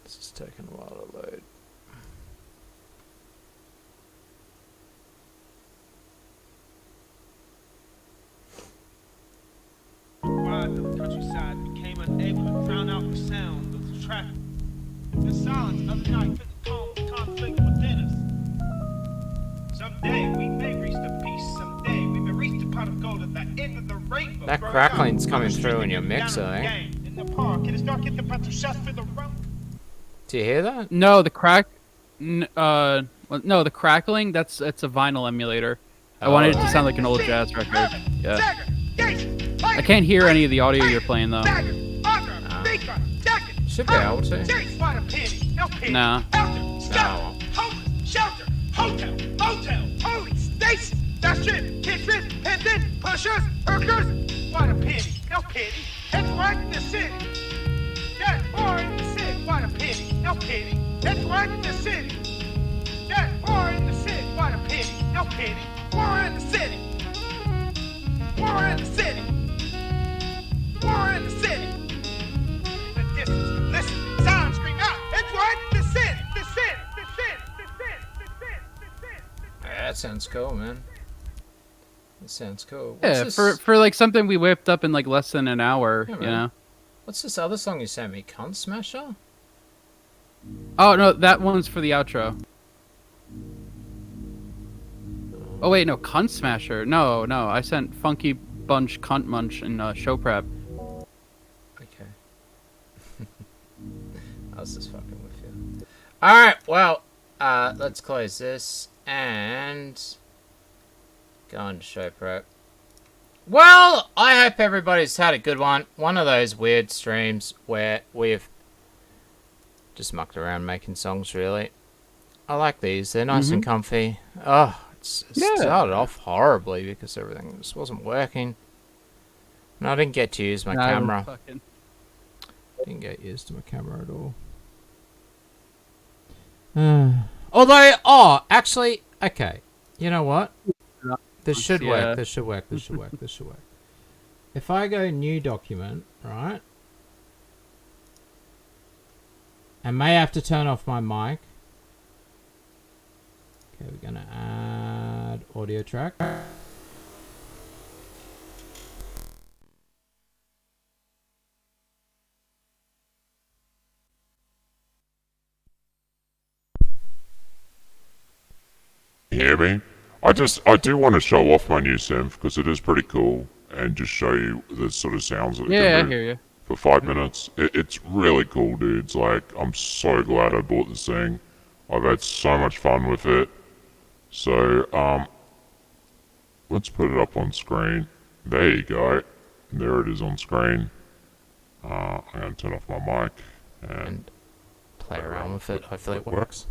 This is taking a while to load. The countryside became unable to drown out the sound of the traffic. The silence of the night fit the calm of conflict within us. Someday we may reach the peace. Someday we may reach the pot of gold at the end of the rainbow. That crackling's coming through in your mixer, eh? In the park, it is dark at the battle shots for the rum. Do you hear that? No, the no, the crackling. That's a vinyl emulator. I wanted it to sound like an old jazz record. Yeah. I can't hear any of the audio you're playing though. Should be able to. Nah. No. Shelter, hotel, motel, police, station, that's it, kitchen, and then pushers, hookers. What a pity, no pity. It's right in the city. That's more in the city. What a pity, no pity. It's right in the city. That's more in the city. What a pity, no pity. War in the city. War in the city. War in the city. The distance, listen, sound scream out. It's right in the city. The city. The city. The city. The city. The city. Yeah, that sounds cool, man. That sounds cool. Yeah, for like something we whipped up in like less than an hour, Yeah, you man. know. What's this other song you sent me? Cunt Smasher? Oh no, that one's for the outro. Oh wait, no, Cunt Smasher. No, I sent Funky Bunch Cunt Munch in show prep. Okay. I was just fucking with you. Alright, well, let's close this and go on to show prep. Well, I hope everybody's had a good one. One of those weird streams where we've just mucked around making songs, really. I like these. They're nice and comfy. Oh, it started off horribly because everything just wasn't working. And I didn't get to use my camera. Didn't get used to my camera at all. Although, actually, okay. You know what? This should work. This should work. This should work. This should work. If I go new document, right? I may have to turn off my mic. Okay, we're gonna add audio track. You hear me? I do want to show off my new synth because it is pretty cool and just show you the sort of sounds that it Yeah, can I do hear you. for 5 minutes. It's really cool, dudes. Like, I'm so glad I bought this thing. I've had so much fun with it. So, let's put it up on screen. There you go. There it is on screen. I'm going to turn off my mic and play around with it. Hopefully it works.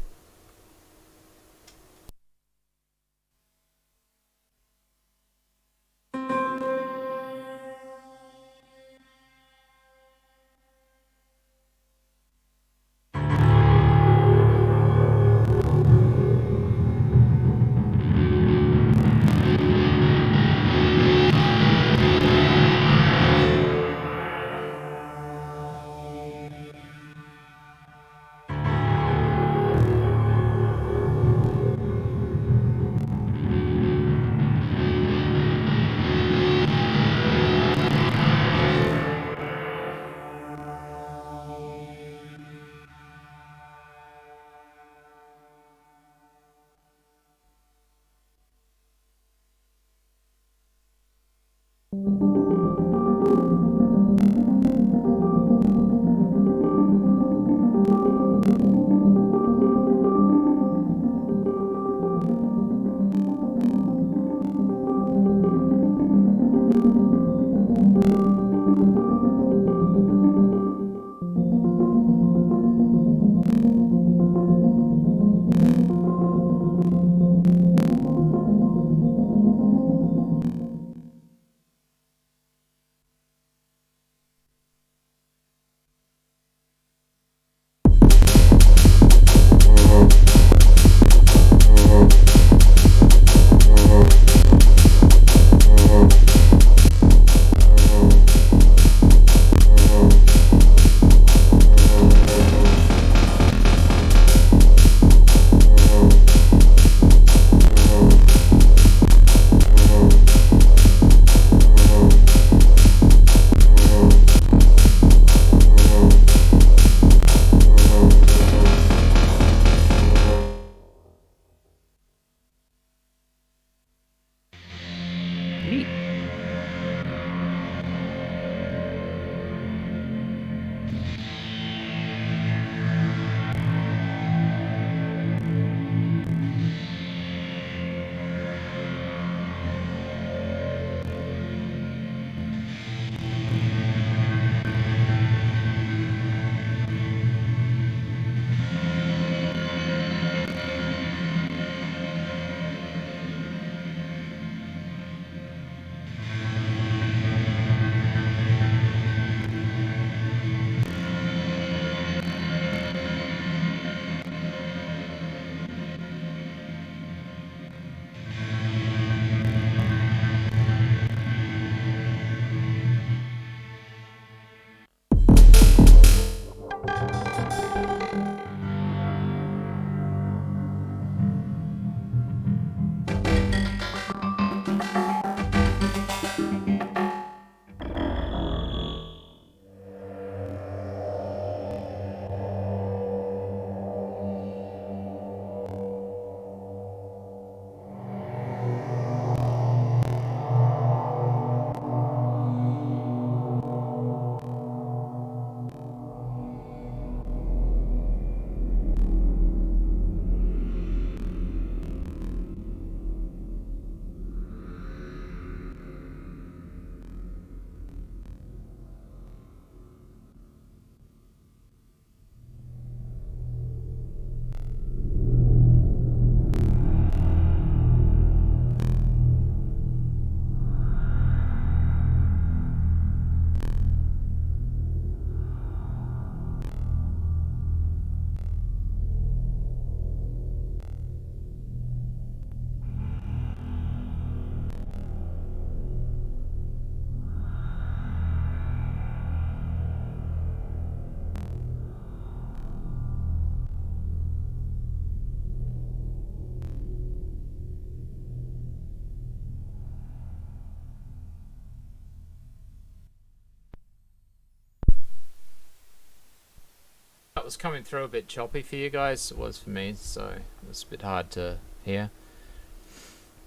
was coming through a bit choppy for you guys. It was for me, so it was a bit hard to hear.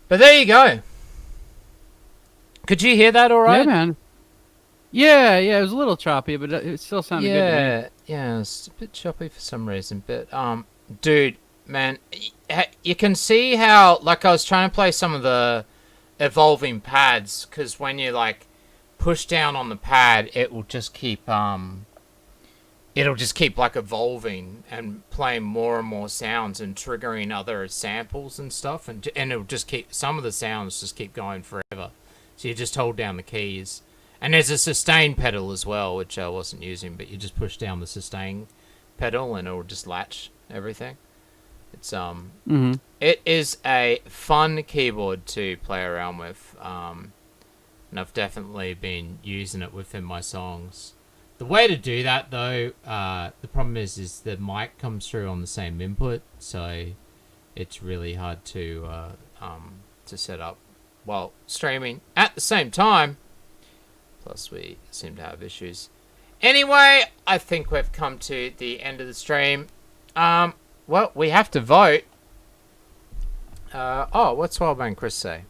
But there you go. Could you hear that all right? Yeah, man. Yeah, it was a little choppy, but it still sounded good to me. Yeah, it's a bit choppy for some reason. But, dude, man, you can see how, like, I was trying to play some of the evolving pads, because when you, like, push down on the pad, it will just keep, like, evolving and playing more and more sounds and triggering other samples and stuff, and it'll just keep, some of the sounds just keep going forever. So you just hold down the keys. And there's a sustain pedal as well, which I wasn't using, but you just push down the sustain pedal and it'll just latch everything. It's it is a fun keyboard to play around with, and I've definitely been using it within my songs. The way to do that, though, the problem is the mic comes through on the same input, so it's really hard to set up while streaming at the same time. Plus, we seem to have issues. Anyway, I think we've come to the end of the stream. Well, we have to vote. What's Wildman Chris say?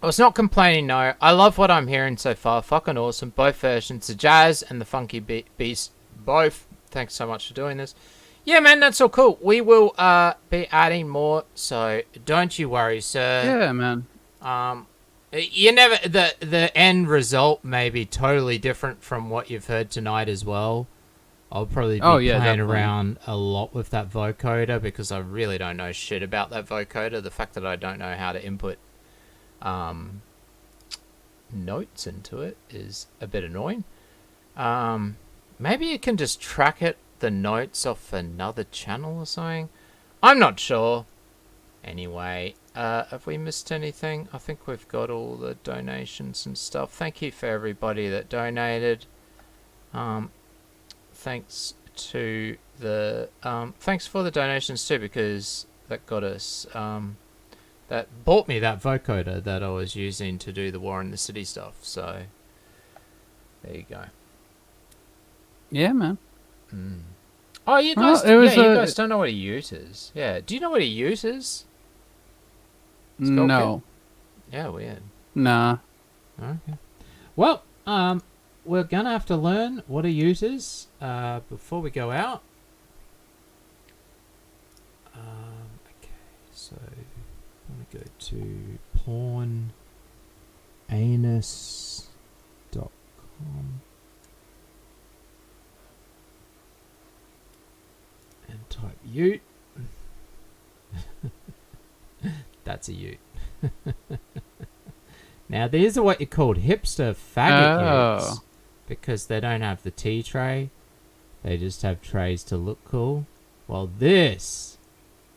I was not complaining, no. I love what I'm hearing so far. Fucking awesome. Both versions, the jazz and the funky beast. Both. Thanks so much for doing this. Yeah, man, that's all cool. We will be adding more, so don't you worry, sir. Yeah, man. You never, the end result may be totally different from what you've heard tonight as well. I'll probably be playing definitely around a lot with that vocoder because I really don't know shit about that vocoder. The fact that I don't know how to input notes into it is a bit annoying. Maybe you can just track the notes off another channel or something. I'm not sure. Anyway, have we missed anything? I think we've got all the donations and stuff. Thank you for everybody that donated. Thanks to the thanks for the donations too, because that got us that bought me that vocoder that I was using to do the War in the City stuff. So there you go. Yeah, man. Oh, you guys, you guys don't know what a ute is. Yeah, do you know what a ute is? Skullkid? No. Yeah, weird. Nah. Okay. Well, we're gonna have to learn what a ute is before we go out. Okay, so I'm gonna go to pornanus.com and type ute. That's a ute. Now, these are what you called hipster faggot utes because they don't have the tea tray. They just have trays to look cool. Well, this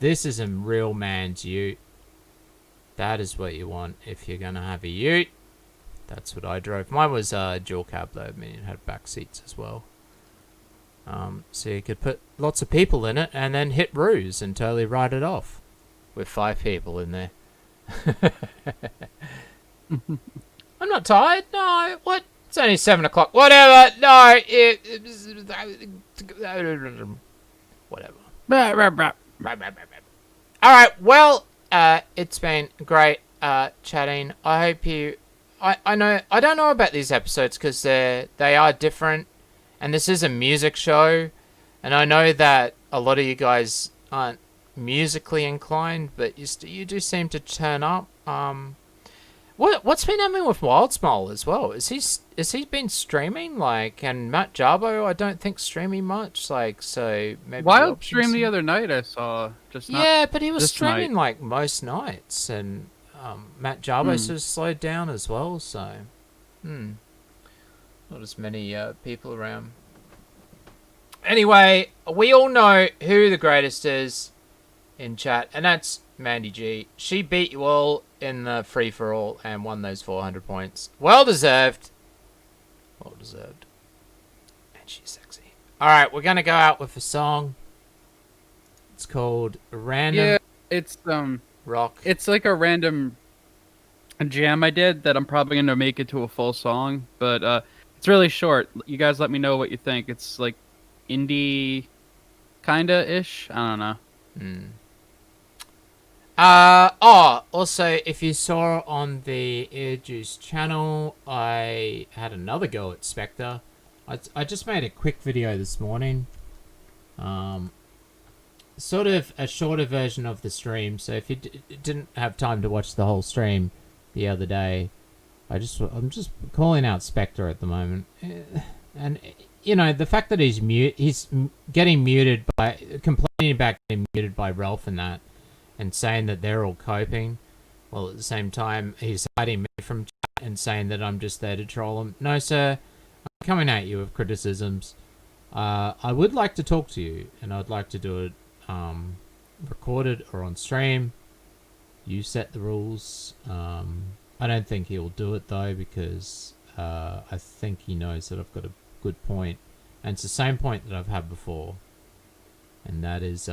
is a real man's ute. That is what you want if you're going to have a ute. That's what I drove. Mine was dual cab, though. I mean, it had back seats as well. So you could put lots of people in it and then hit ruse and totally ride it off. With 5 people in there. I'm not tired. No, what? It's only 7 o'clock. Whatever. No. Whatever. Alright, well, it's been great chatting. I hope you... I know... I don't know about these episodes because they are different. And this is a music show. And I know that a lot of you guys aren't musically inclined, but you do seem to turn up. What's been happening with Wildsmile as well? Is he been streaming, like, and Matt Jarbo I don't think streaming much, like, so maybe Wild streamed the other night, I saw. Just not yeah, but he was streaming night. like most nights, and Matt Jarbo sort of slowed down as well, so not as many people around. Anyway, we all know who the greatest is in chat, and that's Mandy G. She beat you all in the free-for-all and won those 400 points. Well deserved. Well deserved. And she's sexy. Alright, we're gonna go out with a song. It's called Random... Yeah, it's Rock. It's like a random jam I did that I'm probably gonna make it to a full song, but it's really short. You guys let me know what you think. It's like indie kinda ish. I don't know. Also, if you saw on the EarJuice channel, I had another go at Spectre. I just made a quick video this morning. Sort of a shorter version of the stream, so if you didn't have time to watch the whole stream the other day, I'm just calling out Spectre at the moment. And, you know, the fact that he's getting muted by, complaining about getting muted by Ralph and that, and saying that they're all coping, while at the same time he's hiding me from chat and saying that I'm just there to troll him. No, sir, I'm coming at you with criticisms. I would like to talk to you, and I'd like to do it recorded or on stream. You set the rules. I don't think he'll do it though, because I think he knows that I've got a good point, and it's the same point that I've had before, and that is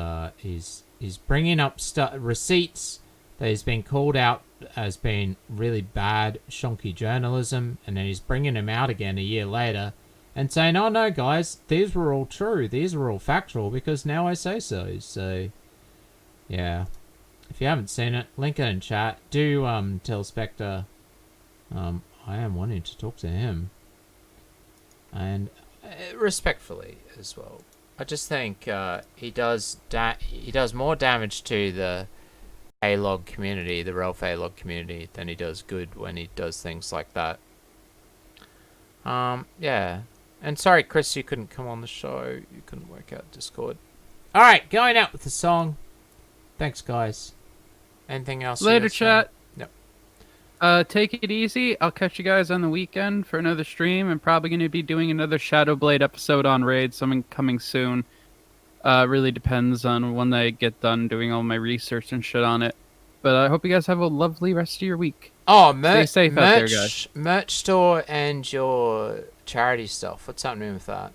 he's bringing up receipts that he's been called out as being really bad shonky journalism, and then he's bringing them out again a year later and saying, oh no guys, these were all true, these were all factual because now I say so. So yeah, if you haven't seen it, link it in chat. Do tell Spectre I am wanting to talk to him, and respectfully as well. I just think he does more damage to the A-Log community, the Ralph A-Log community, than he does good when he does things like that. Yeah. And sorry, Chris, you couldn't come on the show. You couldn't work out Discord. Alright, going out with the song. Thanks, guys. Anything else? Later, chat. Yep. Take it easy. I'll catch you guys on the weekend for another stream. I'm probably going to be doing another Shadow Blade episode on Raid, something coming soon. Really depends on when I get done doing all my research and shit on it. But I hope you guys have a lovely rest of your week. Oh, stay safe out there, guys. Merch store and your charity stuff. What's happening with that?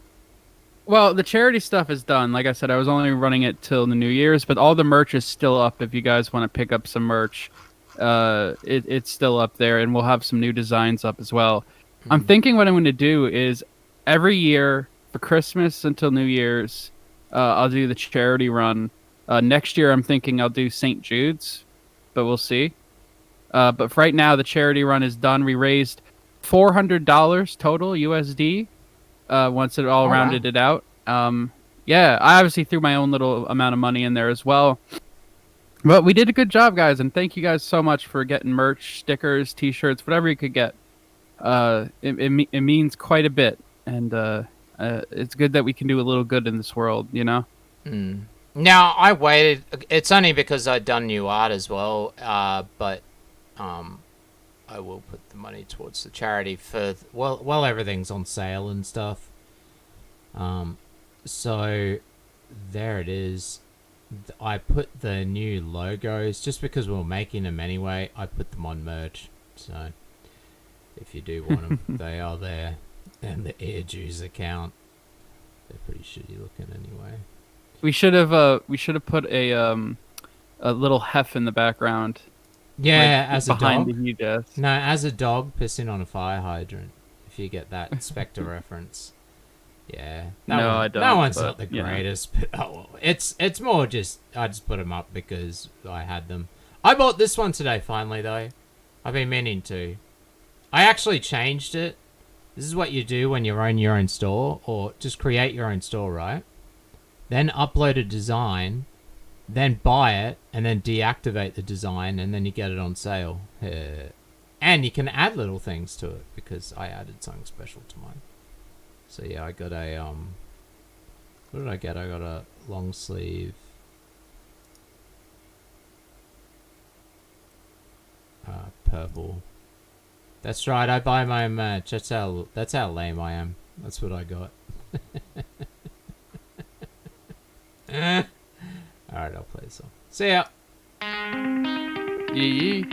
Well, the charity stuff is done. Like I said, I was only running it till the New Year's, but all the merch is still up if you guys want to pick up some merch. It's still up there, and we'll have some new designs up as well. I'm thinking what I'm going to do is every year for Christmas until New Year's, I'll do the charity run. Next year, I'm thinking I'll do St. Jude's, but we'll see. But for right now, the charity run is done. We raised $400 total USD once it all rounded it out. Yeah, I obviously threw my own little amount of money in there as well. But we did a good job, guys, and thank you guys so much for getting merch, stickers, T-shirts, whatever you could get. It means quite a bit, and it's good that we can do a little good in this world, you know? Now, I waited. It's only because I'd done new art as well, but I will put the money towards the charity for, well, everything's on sale and stuff. So, there it is. I put the new logos, just because we were making them anyway, I put them on merch. So, if you do want them, they are there. And the EarJuice account, they're pretty shitty looking anyway. We should have put a little hef in the background. Yeah, like as a behind dog. the heat desk. No, as a dog pissing on a fire hydrant. If you get that Spectre reference. Yeah. I don't. That one's but, not the greatest, but it's more just I just put them up because I had them. I bought this one today finally though. I've been meaning to. I actually changed it. This is what you do when you own your own store, or just create your own store, right? Then upload a design, then buy it, and then deactivate the design, and then you get it on sale. And you can add little things to it, because I added something special to mine. So yeah, I got a, what did I get? I got a long sleeve, purple. That's right, I buy my own merch. That's how lame I am. That's what I got. Alright, I'll play this song. See ya! Yee.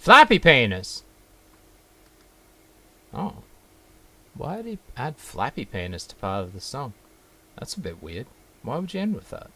Flappy penis. Oh. Why did he add flappy penis to part of the song? That's a bit weird. Why would you end with that?